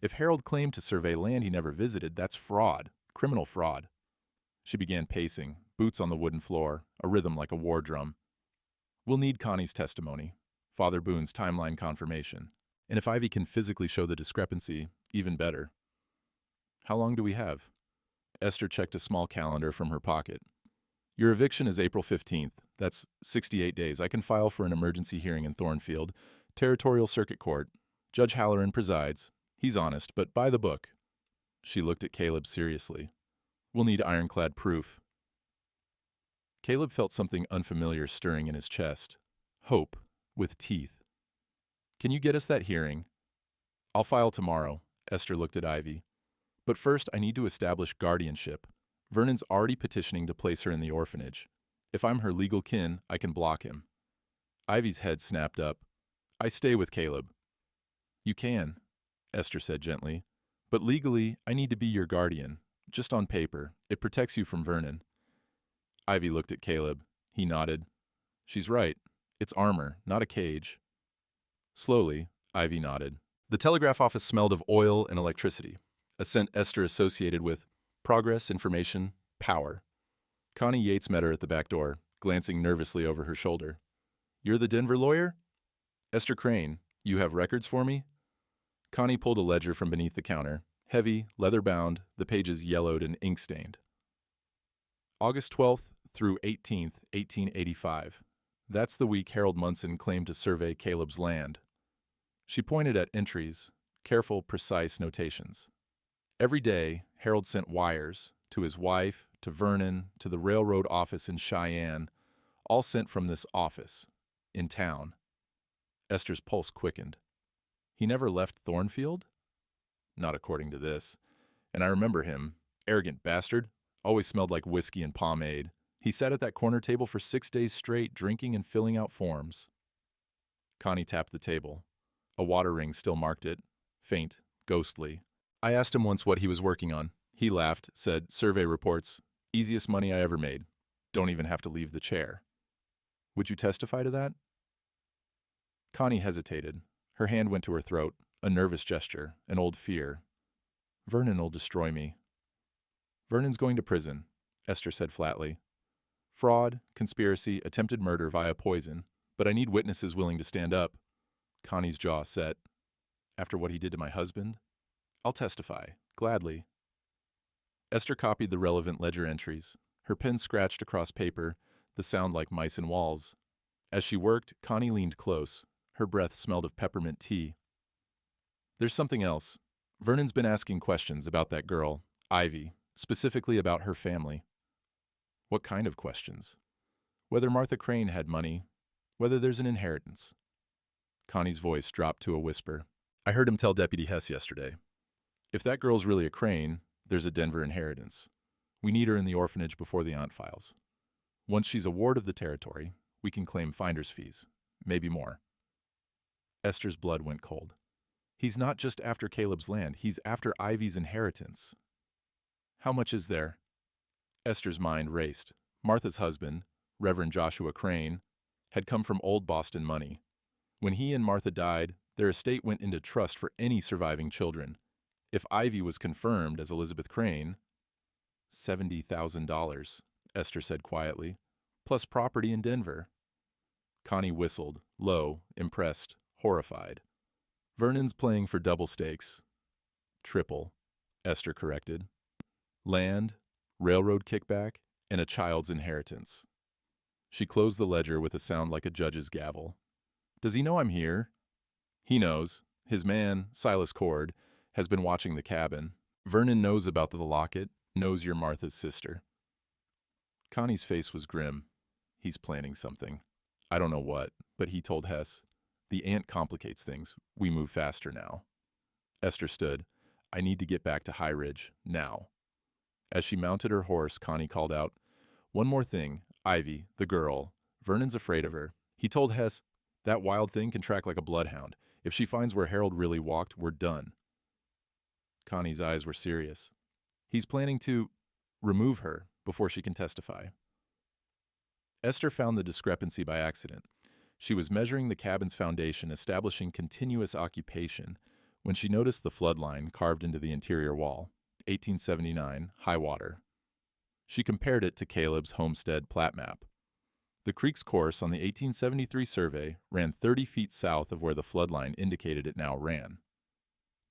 If Harold claimed to survey land he never visited, that's fraud, criminal fraud. She began pacing, boots on the wooden floor, a rhythm like a war drum. We'll need Connie's testimony, Father Boone's timeline confirmation, and if Ivy can physically show the discrepancy, even better. How long do we have? Esther checked a small calendar from her pocket. Your eviction is April 15th. That's 68 days. I can file for an emergency hearing in Thornfield, Territorial Circuit Court. Judge Halloran presides. He's honest, but by the book. She looked at Caleb seriously. We'll need ironclad proof. Caleb felt something unfamiliar stirring in his chest. Hope, with teeth. Can you get us that hearing? I'll file tomorrow, Esther looked at Ivy. But first I need to establish guardianship. Vernon's already petitioning to place her in the orphanage. If I'm her legal kin, I can block him. Ivy's head snapped up. I stay with Caleb. You can, Esther said gently. But legally, I need to be your guardian. Just on paper. It protects you from Vernon. Ivy looked at Caleb. He nodded. She's right. It's armor, not a cage. Slowly, Ivy nodded. The telegraph office smelled of oil and electricity, a scent Esther associated with progress, information, power. Connie Yates met her at the back door, glancing nervously over her shoulder. You're the Denver lawyer? Esther Crane, you have records for me? Connie pulled a ledger from beneath the counter. Heavy, leather-bound, the pages yellowed and ink-stained. August 12th through 18th, 1885. That's the week Harold Munson claimed to survey Caleb's land. She pointed at entries, careful, precise notations. Every day, Harold sent wires to his wife, to Vernon, to the railroad office in Cheyenne, all sent from this office, in town. Esther's pulse quickened. He never left Thornfield? Not according to this. And I remember him, arrogant bastard, always smelled like whiskey and pomade. He sat at that corner table for 6 days straight, drinking and filling out forms. Connie tapped the table. A water ring still marked it, faint, ghostly. I asked him once what he was working on. He laughed, said, "Survey reports. Easiest money I ever made. Don't even have to leave the chair." Would you testify to that? Connie hesitated. Her hand went to her throat, a nervous gesture, an old fear. Vernon will destroy me. Vernon's going to prison, Esther said flatly. Fraud, conspiracy, attempted murder via poison, but I need witnesses willing to stand up. Connie's jaw set. After what he did to my husband? I'll testify, gladly. Esther copied the relevant ledger entries. Her pen scratched across paper, the sound like mice in walls. As she worked, Connie leaned close. Her breath smelled of peppermint tea. There's something else. Vernon's been asking questions about that girl, Ivy, specifically about her family. What kind of questions? Whether Martha Crane had money, whether there's an inheritance. Connie's voice dropped to a whisper. I heard him tell Deputy Hess yesterday. If that girl's really a Crane, there's a Denver inheritance. We need her in the orphanage before the aunt files. Once she's a ward of the territory, we can claim finder's fees, maybe more. Esther's blood went cold. He's not just after Caleb's land, he's after Ivy's inheritance. How much is there? Esther's mind raced. Martha's husband, Reverend Joshua Crane, had come from old Boston money. When he and Martha died, their estate went into trust for any surviving children. If Ivy was confirmed as Elizabeth Crane, $70,000, Esther said quietly, plus property in Denver. Connie whistled, low, impressed, horrified. Vernon's playing for double stakes. Triple, Esther corrected. Land, railroad kickback, and a child's inheritance. She closed the ledger with a sound like a judge's gavel. Does he know I'm here? He knows. His man, Silas Cord, has been watching the cabin. Vernon knows about the locket, knows you're Martha's sister. Connie's face was grim. He's planning something. I don't know what, but he told Hess. The aunt complicates things. We move faster now. Esther stood. I need to get back to High Ridge, now. As she mounted her horse, Connie called out, One more thing, Ivy, the girl. Vernon's afraid of her. He told Hess, that wild thing can track like a bloodhound. If she finds where Harold really walked, we're done. Connie's eyes were serious. He's planning to remove her before she can testify. Esther found the discrepancy by accident. She was measuring the cabin's foundation, establishing continuous occupation, when she noticed the flood line carved into the interior wall, 1879, high water. She compared it to Caleb's homestead plat map. The creek's course on the 1873 survey ran 30 feet south of where the flood line indicated it now ran.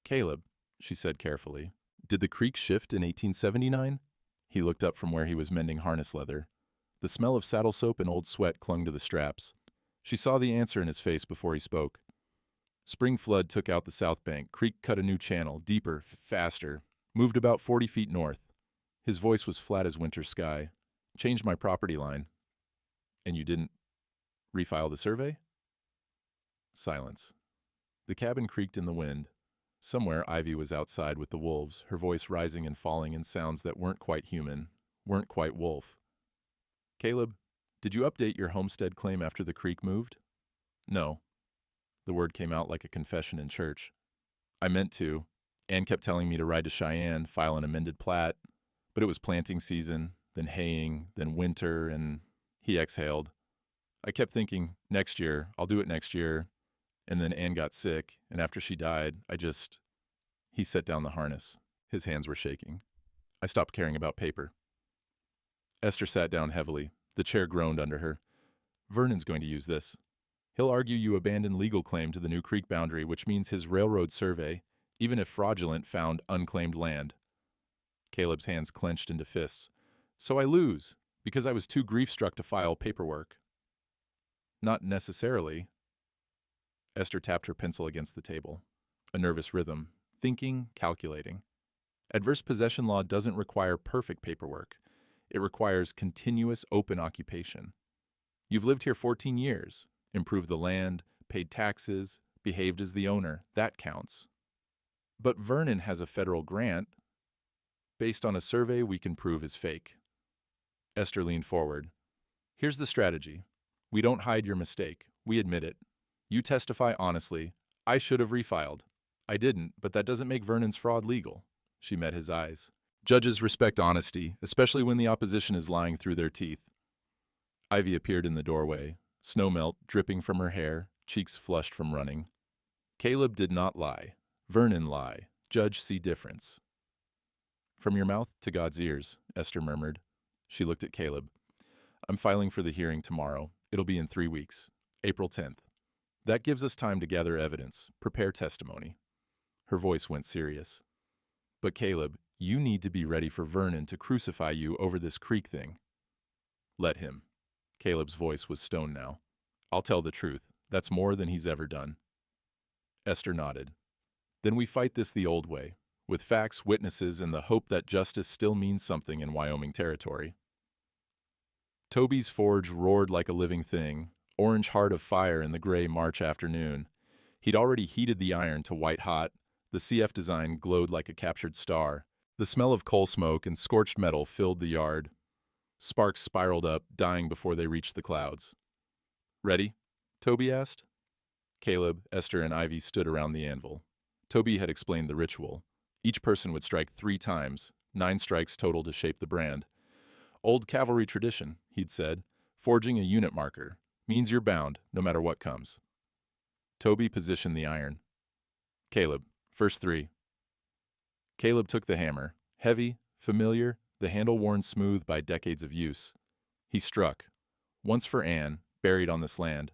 Caleb, she said carefully, did the creek shift in 1879? He looked up from where he was mending harness leather. The smell of saddle soap and old sweat clung to the straps. She saw the answer in his face before he spoke. Spring flood took out the south bank. Creek cut a new channel, deeper, faster, moved about 40 feet north. His voice was flat as winter sky. Changed my property line. And you didn't refile the survey? Silence. The cabin creaked in the wind. Somewhere Ivy was outside with the wolves, her voice rising and falling in sounds that weren't quite human, weren't quite wolf. Caleb, did you update your homestead claim after the creek moved? No. The word came out like a confession in church. I meant to. Ann kept telling me to ride to Cheyenne, file an amended plat, but it was planting season, then haying, then winter, and he exhaled. I kept thinking, next year, I'll do it next year, and then Ann got sick, and after she died, He set down the harness. His hands were shaking. I stopped caring about paper. Esther sat down heavily. The chair groaned under her. Vernon's going to use this. He'll argue you abandoned legal claim to the new creek boundary, which means his railroad survey, even if fraudulent, found unclaimed land. Caleb's hands clenched into fists. So I lose, because I was too grief-struck to file paperwork. Not necessarily. Esther tapped her pencil against the table. A nervous rhythm, thinking, calculating. Adverse possession law doesn't require perfect paperwork. It requires continuous open occupation. You've lived here 14 years, improved the land, paid taxes, behaved as the owner. That counts. But Vernon has a federal grant based on a survey we can prove is fake. Esther leaned forward. Here's the strategy. We don't hide your mistake. We admit it. You testify honestly. I should have refiled. I didn't, but that doesn't make Vernon's fraud legal. She met his eyes. Judges respect honesty, especially when the opposition is lying through their teeth. Ivy appeared in the doorway, snowmelt dripping from her hair, cheeks flushed from running. Caleb did not lie. Vernon lie. Judge see difference. From your mouth to God's ears, Esther murmured. She looked at Caleb. I'm filing for the hearing tomorrow. It'll be in 3 weeks. April 10th. That gives us time to gather evidence, prepare testimony. Her voice went serious. But Caleb, you need to be ready for Vernon to crucify you over this creek thing. Let him. Caleb's voice was stone now. I'll tell the truth. That's more than he's ever done. Esther nodded. Then we fight this the old way, with facts, witnesses, and the hope that justice still means something in Wyoming territory. Toby's forge roared like a living thing, orange heart of fire in the gray March afternoon. He'd already heated the iron to white hot. The CF design glowed like a captured star. The smell of coal smoke and scorched metal filled the yard. Sparks spiraled up, dying before they reached the clouds. Ready? Toby asked. Caleb, Esther, and Ivy stood around the anvil. Toby had explained the ritual. Each person would strike 3 times, 9 strikes total to shape the brand. Old cavalry tradition, he'd said. Forging a unit marker. Means you're bound, no matter what comes. Toby positioned the iron. Caleb, first 3. Caleb took the hammer. Heavy, familiar, the handle worn smooth by decades of use. He struck. Once for Anne, buried on this land.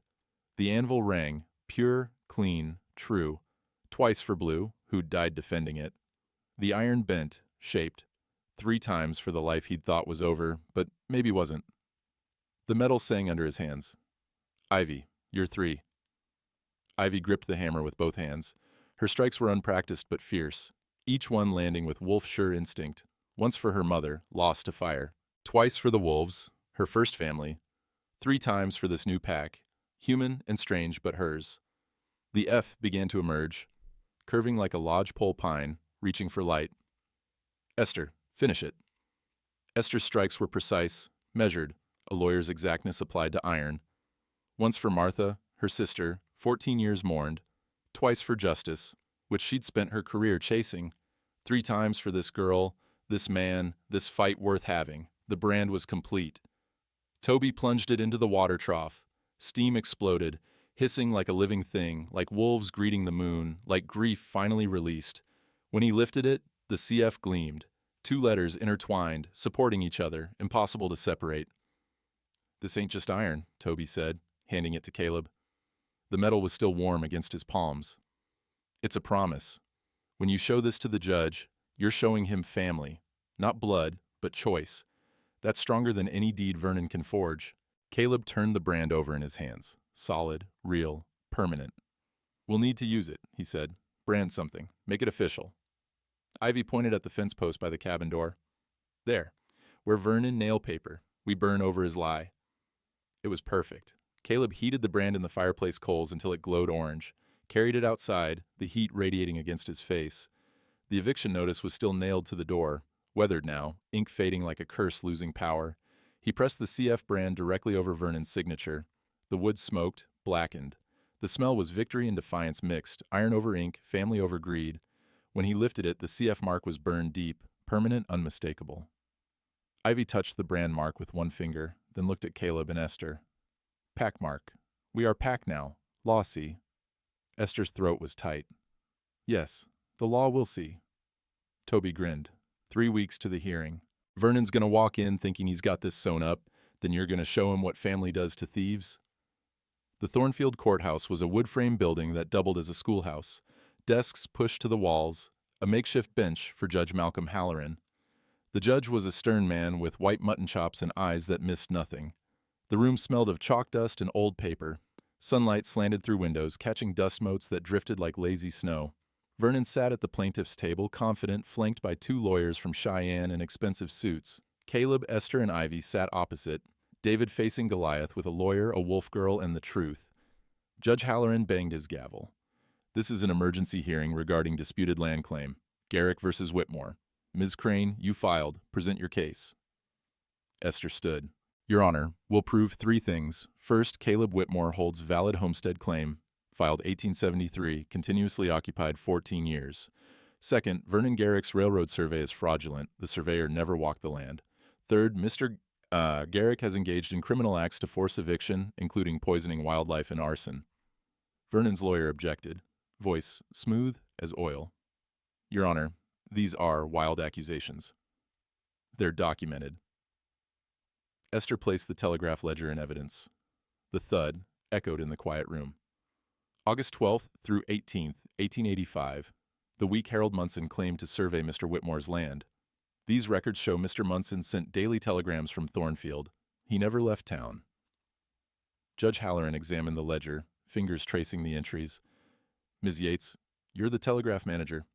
The anvil rang, pure, clean, true. Twice for Blue, who'd died defending it. The iron bent, shaped. 3 times for the life he'd thought was over, but maybe wasn't. The metal sang under his hands. Ivy, you're 3. Ivy gripped the hammer with both hands. Her strikes were unpracticed but fierce, each one landing with wolf-sure instinct. Once for her mother, lost to fire. Twice for the wolves, her first family. 3 times for this new pack, human and strange but hers. The F began to emerge, curving like a lodgepole pine, reaching for light. Esther, finish it. Esther's strikes were precise, measured, a lawyer's exactness applied to iron. Once for Martha, her sister, 14 years mourned. Twice for justice, which she'd spent her career chasing. 3 times for this girl, this man, this fight worth having. The brand was complete. Toby plunged it into the water trough. Steam exploded, hissing like a living thing, like wolves greeting the moon, like grief finally released. When he lifted it, the CF gleamed. 2 letters intertwined, supporting each other, impossible to separate. This ain't just iron, Toby said, handing it to Caleb. The metal was still warm against his palms. It's a promise. When you show this to the judge, you're showing him family. Not blood, but choice. That's stronger than any deed Vernon can forge. Caleb turned the brand over in his hands. Solid, real, permanent. We'll need to use it, he said. Brand something. Make it official. Ivy pointed at the fence post by the cabin door. There, where Vernon nail paper. We burn over his lie. It was perfect. Caleb heated the brand in the fireplace coals until it glowed orange, carried it outside, the heat radiating against his face. The eviction notice was still nailed to the door, weathered now, ink fading like a curse losing power. He pressed the CF brand directly over Vernon's signature. The wood smoked, blackened. The smell was victory and defiance mixed, iron over ink, family over greed. When he lifted it, the CF mark was burned deep, permanent, unmistakable. Ivy touched the brand mark with one finger, then looked at Caleb and Esther. Pack mark. We are pack now. Law see. Esther's throat was tight. Yes, the law will see. Toby grinned. 3 weeks to the hearing. Vernon's gonna walk in thinking he's got this sewn up, then you're gonna show him what family does to thieves? The Thornfield Courthouse was a wood-frame building that doubled as a schoolhouse. Desks pushed to the walls, a makeshift bench for Judge Malcolm Halloran. The judge was a stern man with white mutton chops and eyes that missed nothing. The room smelled of chalk dust and old paper. Sunlight slanted through windows, catching dust motes that drifted like lazy snow. Vernon sat at the plaintiff's table, confident, flanked by two lawyers from Cheyenne in expensive suits. Caleb, Esther, and Ivy sat opposite, David facing Goliath with a lawyer, a wolf girl, and the truth. Judge Halloran banged his gavel. This is an emergency hearing regarding disputed land claim. Garrick versus Whitmore. Ms. Crane, you filed. Present your case. Esther stood. Your Honor, we'll prove three things. First, Caleb Whitmore holds valid homestead claim, filed 1873, continuously occupied 14 years. Second, Vernon Garrick's railroad survey is fraudulent. The surveyor never walked the land. Third, Mr. Garrick has engaged in criminal acts to force eviction, including poisoning wildlife and arson. Vernon's lawyer objected, voice smooth as oil. Your Honor, these are wild accusations. They're documented. Esther placed the telegraph ledger in evidence. The thud echoed in the quiet room. August 12th through 18th, 1885, the week Harold Munson claimed to survey Mr. Whitmore's land. These records show Mr. Munson sent daily telegrams from Thornfield. He never left town. Judge Halloran examined the ledger, fingers tracing the entries. Ms. Yates, you're the telegraph manager.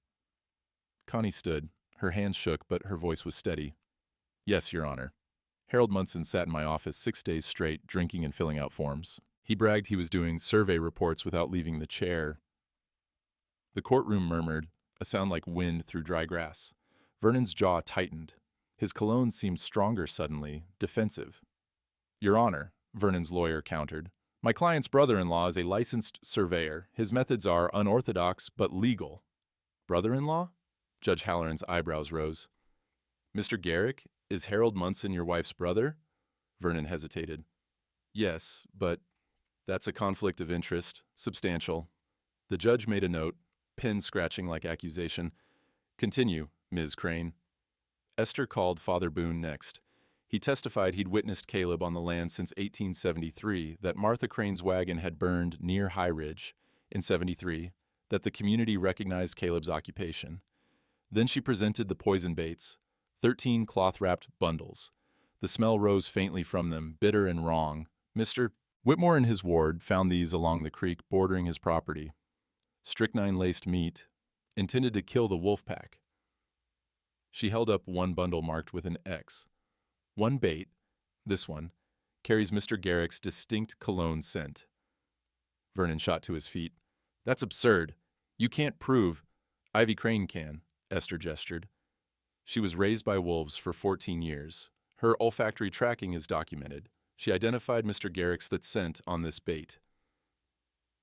Connie stood. Her hands shook, but her voice was steady. Yes, Your Honor. Harold Munson sat in my office 6 days straight, drinking and filling out forms. He bragged he was doing survey reports without leaving the chair. The courtroom murmured, a sound like wind through dry grass. Vernon's jaw tightened. His cologne seemed stronger suddenly, defensive. Your Honor, Vernon's lawyer countered. My client's brother-in-law is a licensed surveyor. His methods are unorthodox but legal. Brother-in-law? Judge Halloran's eyebrows rose. Mr. Garrick, is Harold Munson your wife's brother? Vernon hesitated. Yes, but that's a conflict of interest, substantial. The judge made a note, pen scratching like accusation. Continue, Ms. Crane. Esther called Father Boone next. He testified he'd witnessed Caleb on the land since 1873, that Martha Crane's wagon had burned near High Ridge in 73, that the community recognized Caleb's occupation. Then she presented the poison baits, 13 cloth-wrapped bundles. The smell rose faintly from them, bitter and wrong. Mr. Whitmore and his ward found these along the creek bordering his property. Strychnine-laced meat, intended to kill the wolf pack. She held up one bundle marked with an X. One bait, this one, carries Mr. Garrick's distinct cologne scent. Vernon shot to his feet. That's absurd. You can't prove. Ivy Crane can, Esther gestured. She was raised by wolves for 14 years. Her olfactory tracking is documented. She identified Mr. Garrick's that scent on this bait.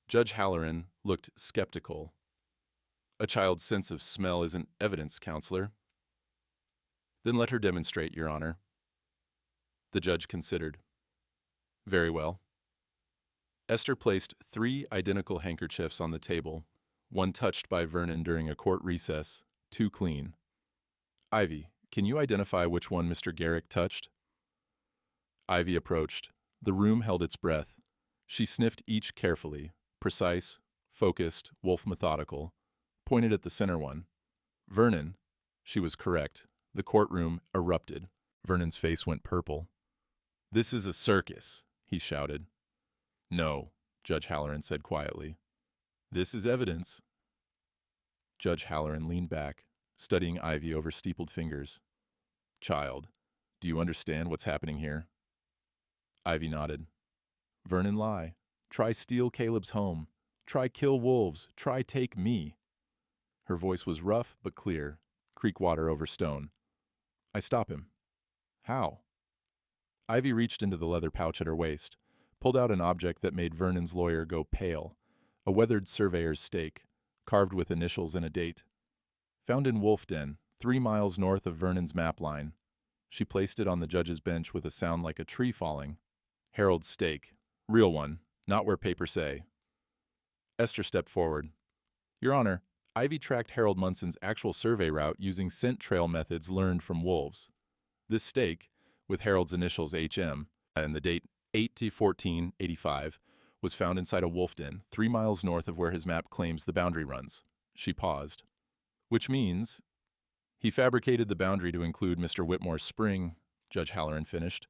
Judge Halloran looked skeptical. A child's sense of smell isn't evidence, counselor. Then let her demonstrate, Your Honor. The judge considered. Very well. Esther placed 3 identical handkerchiefs on the table, one touched by Vernon during a court recess, 2 clean. Ivy, can you identify which one Mr. Garrick touched? Ivy approached. The room held its breath. She sniffed each carefully, precise, focused, wolf methodical, pointed at the center one. Vernon. She was correct. The courtroom erupted. Vernon's face went purple. This is a circus, he shouted. No, Judge Halloran said quietly. This is evidence. Judge Halloran leaned back, studying Ivy over steepled fingers. Child, do you understand what's happening here? Ivy nodded. Vernon lie. Try steal Caleb's home. Try kill wolves. Try take me. Her voice was rough but clear, creek water over stone. I stop him. How? Ivy reached into the leather pouch at her waist, pulled out an object that made Vernon's lawyer go pale, a weathered surveyor's stake, carved with initials and a date. Found in Wolf Den, 3 miles north of Vernon's map line. She placed it on the judge's bench with a sound like a tree falling. Harold's stake. Real one, not where papers say. Esther stepped forward. Your Honor, Ivy tracked Harold Munson's actual survey route using scent trail methods learned from wolves. This stake, with Harold's initials HM and the date 8/14/85, was found inside a wolf den 3 miles north of where his map claims the boundary runs. She paused. Which means he fabricated the boundary to include Mr. Whitmore's spring, Judge Halloran finished.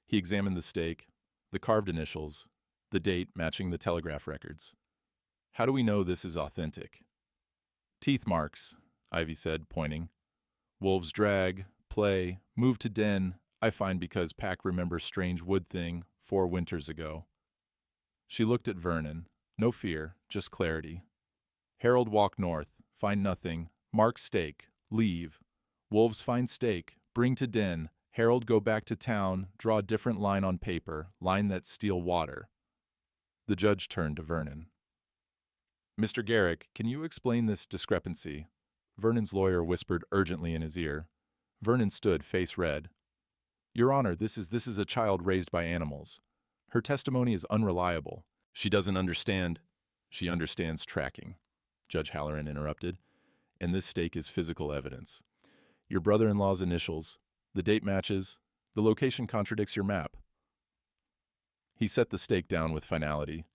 He examined the stake, the carved initials, the date matching the telegraph records. How do we know this is authentic? Teeth marks, Ivy said, pointing. Wolves drag, play, move to den, I find because Pack remembers strange wood thing 4 winters ago. She looked at Vernon. No fear, just clarity. Harold walk north, find nothing, mark stake, leave. Wolves find stake, bring to den, Harold go back to town, draw a different line on paper, line that steal water. The judge turned to Vernon. Mr. Garrick, can you explain this discrepancy? Vernon's lawyer whispered urgently in his ear. Vernon stood, face red. Your Honor, this is a child raised by animals. Her testimony is unreliable. She doesn't understand. She understands tracking, Judge Halloran interrupted. And this stake is physical evidence. Your brother-in-law's initials, the date matches, the location contradicts your map. He set the stake down with finality.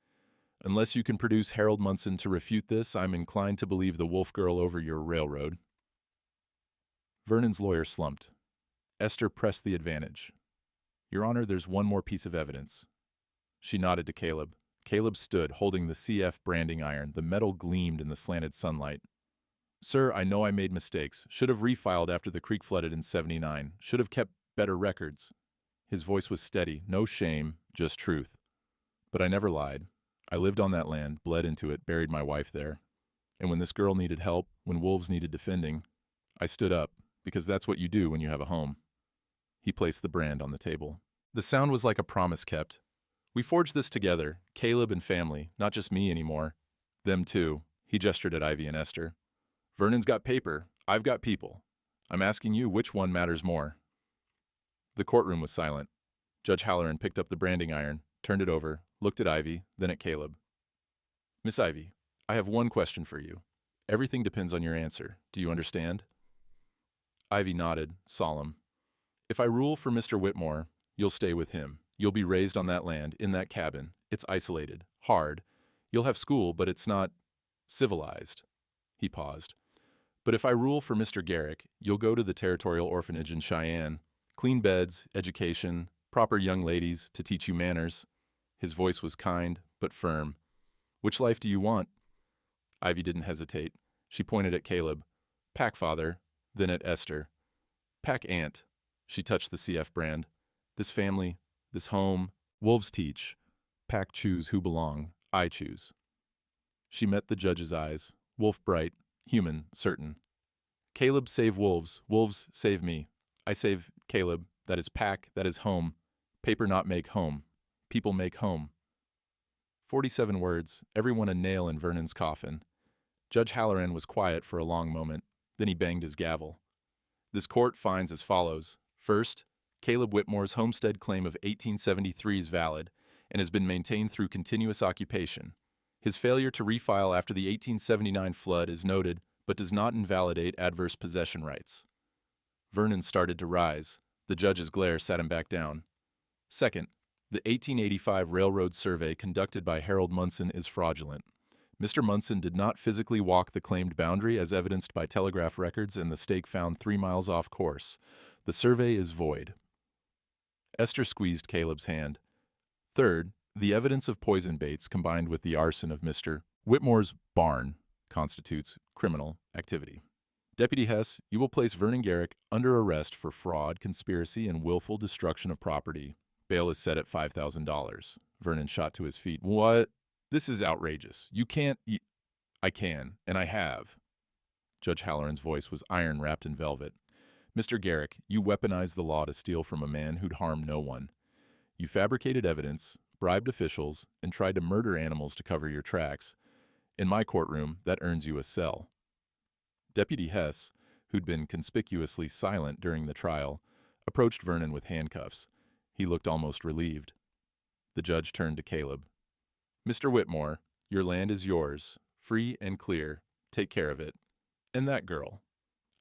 Unless you can produce Harold Munson to refute this, I'm inclined to believe the wolf girl over your railroad. Vernon's lawyer slumped. Esther pressed the advantage. Your Honor, there's one more piece of evidence. She nodded to Caleb. Caleb stood, holding the CF branding iron. The metal gleamed in the slanted sunlight. Sir, I know I made mistakes. Should have refiled after the creek flooded in '79. Should have kept better records. His voice was steady. No shame, just truth. But I never lied. I lived on that land, bled into it, buried my wife there. And when this girl needed help, when wolves needed defending, I stood up, because that's what you do when you have a home. He placed the brand on the table. The sound was like a promise kept. We forged this together, Caleb and family, not just me anymore. Them too. He gestured at Ivy and Esther. Vernon's got paper. I've got people. I'm asking you which one matters more. The courtroom was silent. Judge Halloran picked up the branding iron, turned it over, looked at Ivy, then at Caleb. Miss Ivy, I have one question for you. Everything depends on your answer. Do you understand? Ivy nodded, solemn. If I rule for Mr. Whitmore, you'll stay with him. You'll be raised on that land, in that cabin. It's isolated, hard. You'll have school, but it's not civilized. He paused. But if I rule for Mr. Garrick, you'll go to the territorial orphanage in Cheyenne. Clean beds, education, proper young ladies to teach you manners. His voice was kind, but firm. Which life do you want? Ivy didn't hesitate. She pointed at Caleb. Pack father, then at Esther. Pack aunt. She touched the CF brand. This family, this home, wolves teach. Pack choose who belong. I choose. She met the judge's eyes. Wolf bright, human, certain. Caleb save wolves. Wolves save me. I save Caleb. That is pack. That is home. Paper not make home. People make home. 47 words, everyone a nail in Vernon's coffin. Judge Halloran was quiet for a long moment. Then he banged his gavel. This court finds as follows. First, Caleb Whitmore's homestead claim of 1873 is valid and has been maintained through continuous occupation. His failure to refile after the 1879 flood is noted, but does not invalidate adverse possession rights. Vernon started to rise. The judge's glare sat him back down. Second, the 1885 railroad survey conducted by Harold Munson is fraudulent. Mr. Munson did not physically walk the claimed boundary as evidenced by telegraph records and the stake found 3 miles off course. The survey is void. Esther squeezed Caleb's hand. Third, the evidence of poison baits combined with the arson of Mr. Whitmore's barn constitutes criminal activity. Deputy Hess, you will place Vernon Garrick under arrest for fraud, conspiracy, and willful destruction of property. Bail is set at $5,000. Vernon shot to his feet. What? This is outrageous. You can't... I can, and I have. Judge Halloran's voice was iron wrapped in velvet. Mr. Garrick, you weaponized the law to steal from a man who'd harmed no one. You fabricated evidence, bribed officials, and tried to murder animals to cover your tracks. In my courtroom, that earns you a cell. Deputy Hess, who'd been conspicuously silent during the trial, approached Vernon with handcuffs. He looked almost relieved. The judge turned to Caleb. Mr. Whitmore, your land is yours, free and clear. Take care of it. And that girl.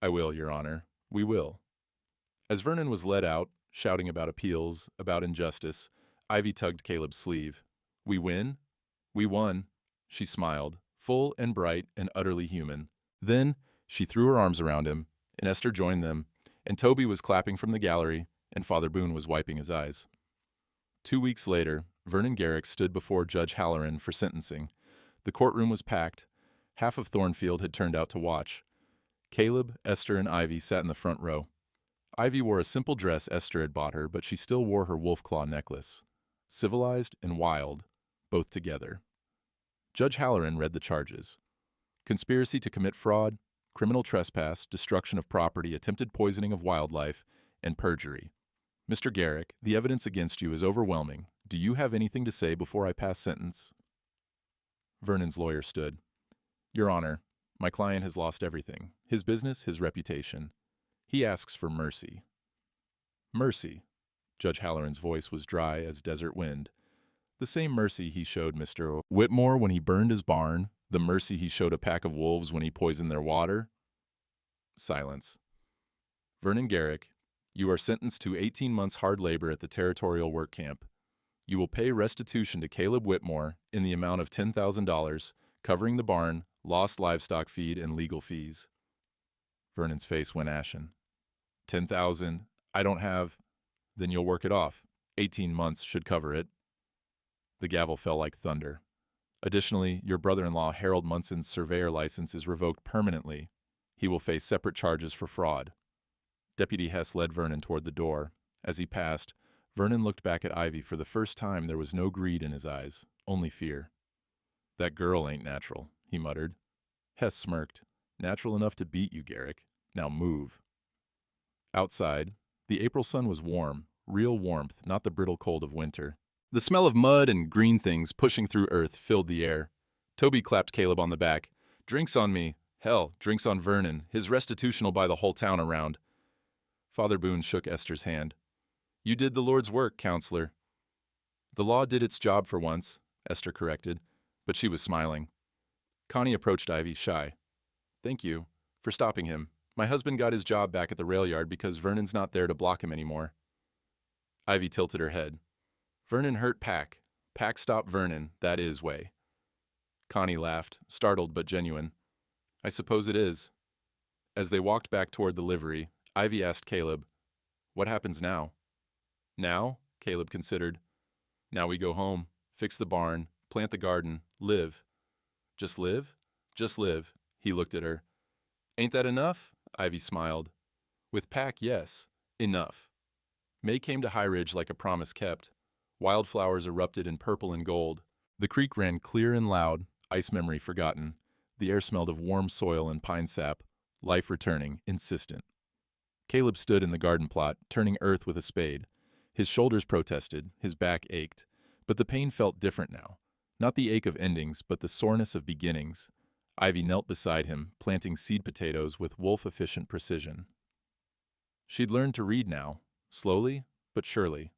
I will, Your Honor. We will. As Vernon was led out, shouting about appeals, about injustice, Ivy tugged Caleb's sleeve. We win? We won. She smiled, full and bright and utterly human. Then she threw her arms around him, and Esther joined them, and Toby was clapping from the gallery, and Father Boone was wiping his eyes. 2 weeks later, Vernon Garrick stood before Judge Halloran for sentencing. The courtroom was packed. Half of Thornfield had turned out to watch. Caleb, Esther, and Ivy sat in the front row. Ivy wore a simple dress Esther had bought her, but she still wore her wolf claw necklace. Civilized and wild, both together. Judge Halloran read the charges. Conspiracy to commit fraud, criminal trespass, destruction of property, attempted poisoning of wildlife, and perjury. Mr. Garrick, the evidence against you is overwhelming. Do you have anything to say before I pass sentence? Vernon's lawyer stood. Your Honor, my client has lost everything. His business, his reputation. He asks for mercy. Mercy. Judge Halloran's voice was dry as desert wind. The same mercy he showed Mr. Whitmore when he burned his barn, the mercy he showed a pack of wolves when he poisoned their water. Silence. Vernon Garrick, you are sentenced to 18 months hard labor at the Territorial Work Camp. You will pay restitution to Caleb Whitmore in the amount of $10,000, covering the barn, lost livestock feed, and legal fees. Vernon's face went ashen. 10,000, I don't have. Then you'll work it off. 18 months should cover it. The gavel fell like thunder. Additionally, your brother-in-law Harold Munson's surveyor license is revoked permanently. He will face separate charges for fraud. Deputy Hess led Vernon toward the door. As he passed, Vernon looked back at Ivy. For the first time, there was no greed in his eyes, only fear. That girl ain't natural, he muttered. Hess smirked. Natural enough to beat you, Garrick. Now move. Outside, the April sun was warm, real warmth, not the brittle cold of winter. The smell of mud and green things pushing through earth filled the air. Toby clapped Caleb on the back. Drinks on me. Hell, drinks on Vernon. His restitution'll buy the whole town around. Father Boone shook Esther's hand. You did the Lord's work, counselor. The law did its job for once, Esther corrected, but she was smiling. Connie approached Ivy, shy. Thank you for stopping him. My husband got his job back at the rail yard because Vernon's not there to block him anymore. Ivy tilted her head. Vernon hurt Pack. Pack stopped Vernon, that is way. Connie laughed, startled but genuine. I suppose it is. As they walked back toward the livery, Ivy asked Caleb, What happens now? Now? Caleb considered. Now we go home, fix the barn, plant the garden, live. Just live? Just live. He looked at her. Ain't that enough? Ivy smiled. With Pack, yes. Enough. May came to High Ridge like a promise kept. Wildflowers erupted in purple and gold. The creek ran clear and loud, ice memory forgotten. The air smelled of warm soil and pine sap, life returning, insistent. Caleb stood in the garden plot, turning earth with a spade. His shoulders protested, his back ached, but the pain felt different now. Not the ache of endings, but the soreness of beginnings. Ivy knelt beside him, planting seed potatoes with wolf-efficient precision. She'd learned to read now, slowly but surely.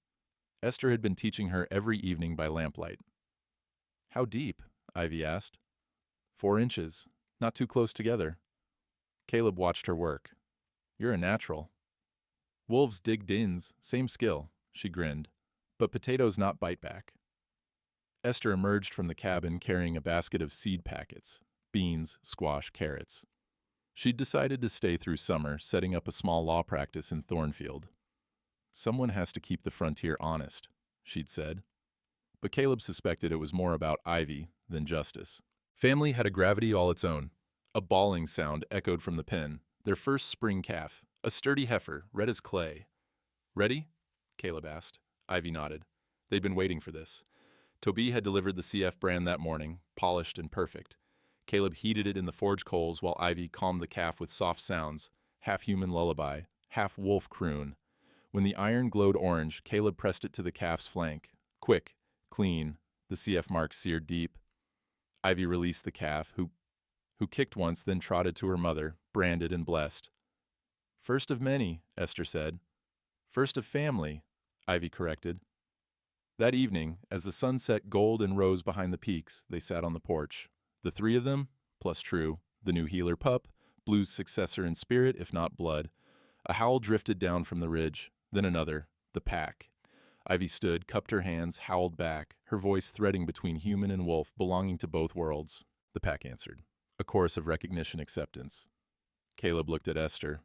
Esther had been teaching her every evening by lamplight. How deep? Ivy asked. 4 inches, not too close together. Caleb watched her work. You're a natural. Wolves dig dens, same skill, she grinned, but potatoes not bite back. Esther emerged from the cabin carrying a basket of seed packets, beans, squash, carrots. She'd decided to stay through summer, setting up a small law practice in Thornfield. Someone has to keep the frontier honest, she'd said. But Caleb suspected it was more about Ivy than justice. Family had a gravity all its own. A bawling sound echoed from the pen. Their first spring calf, a sturdy heifer, red as clay. Ready? Caleb asked. Ivy nodded. They'd been waiting for this. Toby had delivered the CF brand that morning, polished and perfect. Caleb heated it in the forge coals while Ivy calmed the calf with soft sounds, half human lullaby, half wolf croon. When the iron glowed orange, Caleb pressed it to the calf's flank. Quick, clean, the CF mark seared deep. Ivy released the calf, who kicked once, then trotted to her mother, branded and blessed. First of many, Esther said. First of family, Ivy corrected. That evening, as the sun set gold and rose behind the peaks, they sat on the porch. The 3 of them, plus True, the new healer pup, Blue's successor in spirit, if not blood. A howl drifted down from the ridge, then another, the pack. Ivy stood, cupped her hands, howled back, her voice threading between human and wolf, belonging to both worlds. the pack answered. A chorus of recognition acceptance. Caleb looked at Esther.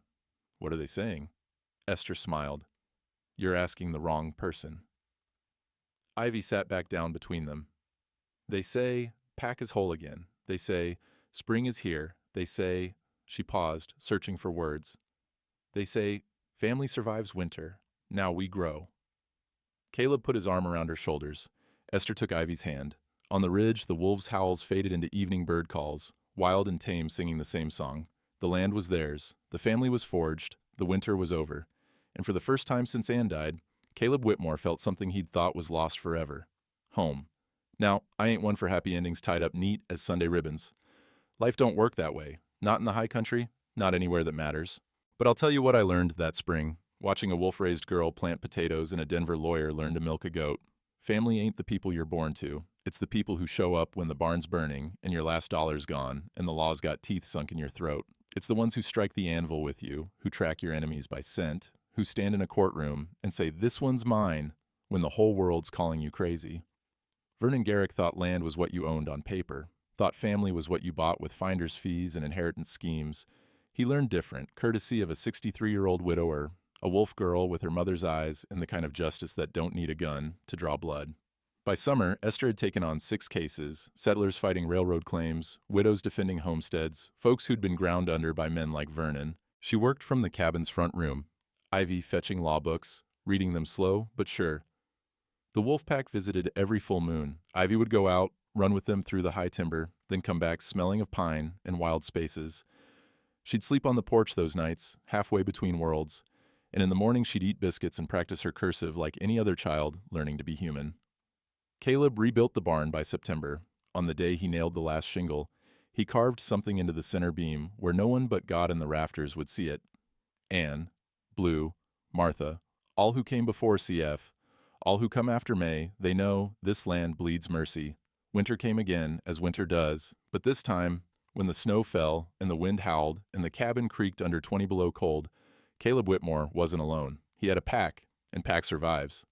What are they saying? Esther smiled. You're asking the wrong person. Ivy sat back down between them. They say, pack is whole again. They say, spring is here. They say, she paused, searching for words. They say, family survives winter. Now we grow. Caleb put his arm around her shoulders. Esther took Ivy's hand. On the ridge, the wolves' howls faded into evening bird calls, wild and tame singing the same song. The land was theirs. The family was forged. The winter was over. And for the first time since Anne died, Caleb Whitmore felt something he'd thought was lost forever. Home. Now, I ain't one for happy endings tied up neat as Sunday ribbons. Life don't work that way. Not in the high country, not anywhere that matters. But I'll tell you what I learned that spring, watching a wolf-raised girl plant potatoes and a Denver lawyer learn to milk a goat. Family ain't the people you're born to. It's the people who show up when the barn's burning and your last dollar's gone and the law's got teeth sunk in your throat. It's the ones who strike the anvil with you, who track your enemies by scent, who stand in a courtroom and say, this one's mine, when the whole world's calling you crazy. Vernon Garrick thought land was what you owned on paper, thought family was what you bought with finder's fees and inheritance schemes. He learned different, courtesy of a 63-year-old widower, a wolf girl with her mother's eyes and the kind of justice that don't need a gun to draw blood. By summer, Esther had taken on 6 cases, settlers fighting railroad claims, widows defending homesteads, folks who'd been ground under by men like Vernon. She worked from the cabin's front room, Ivy fetching law books, reading them slow but sure. The wolf pack visited every full moon. Ivy would go out, run with them through the high timber, then come back smelling of pine and wild spaces. She'd sleep on the porch those nights, halfway between worlds, and in the morning she'd eat biscuits and practice her cursive like any other child learning to be human. Caleb rebuilt the barn by September. On the day he nailed the last shingle, he carved something into the center beam where no one but God and the rafters would see it. Anne, Blue, Martha, all who came before CF, all who come after May, they know this land bleeds mercy. Winter came again, as winter does, but this time, when the snow fell and the wind howled and the cabin creaked under 20 below cold, Caleb Whitmore wasn't alone. He had a pack, and pack survives.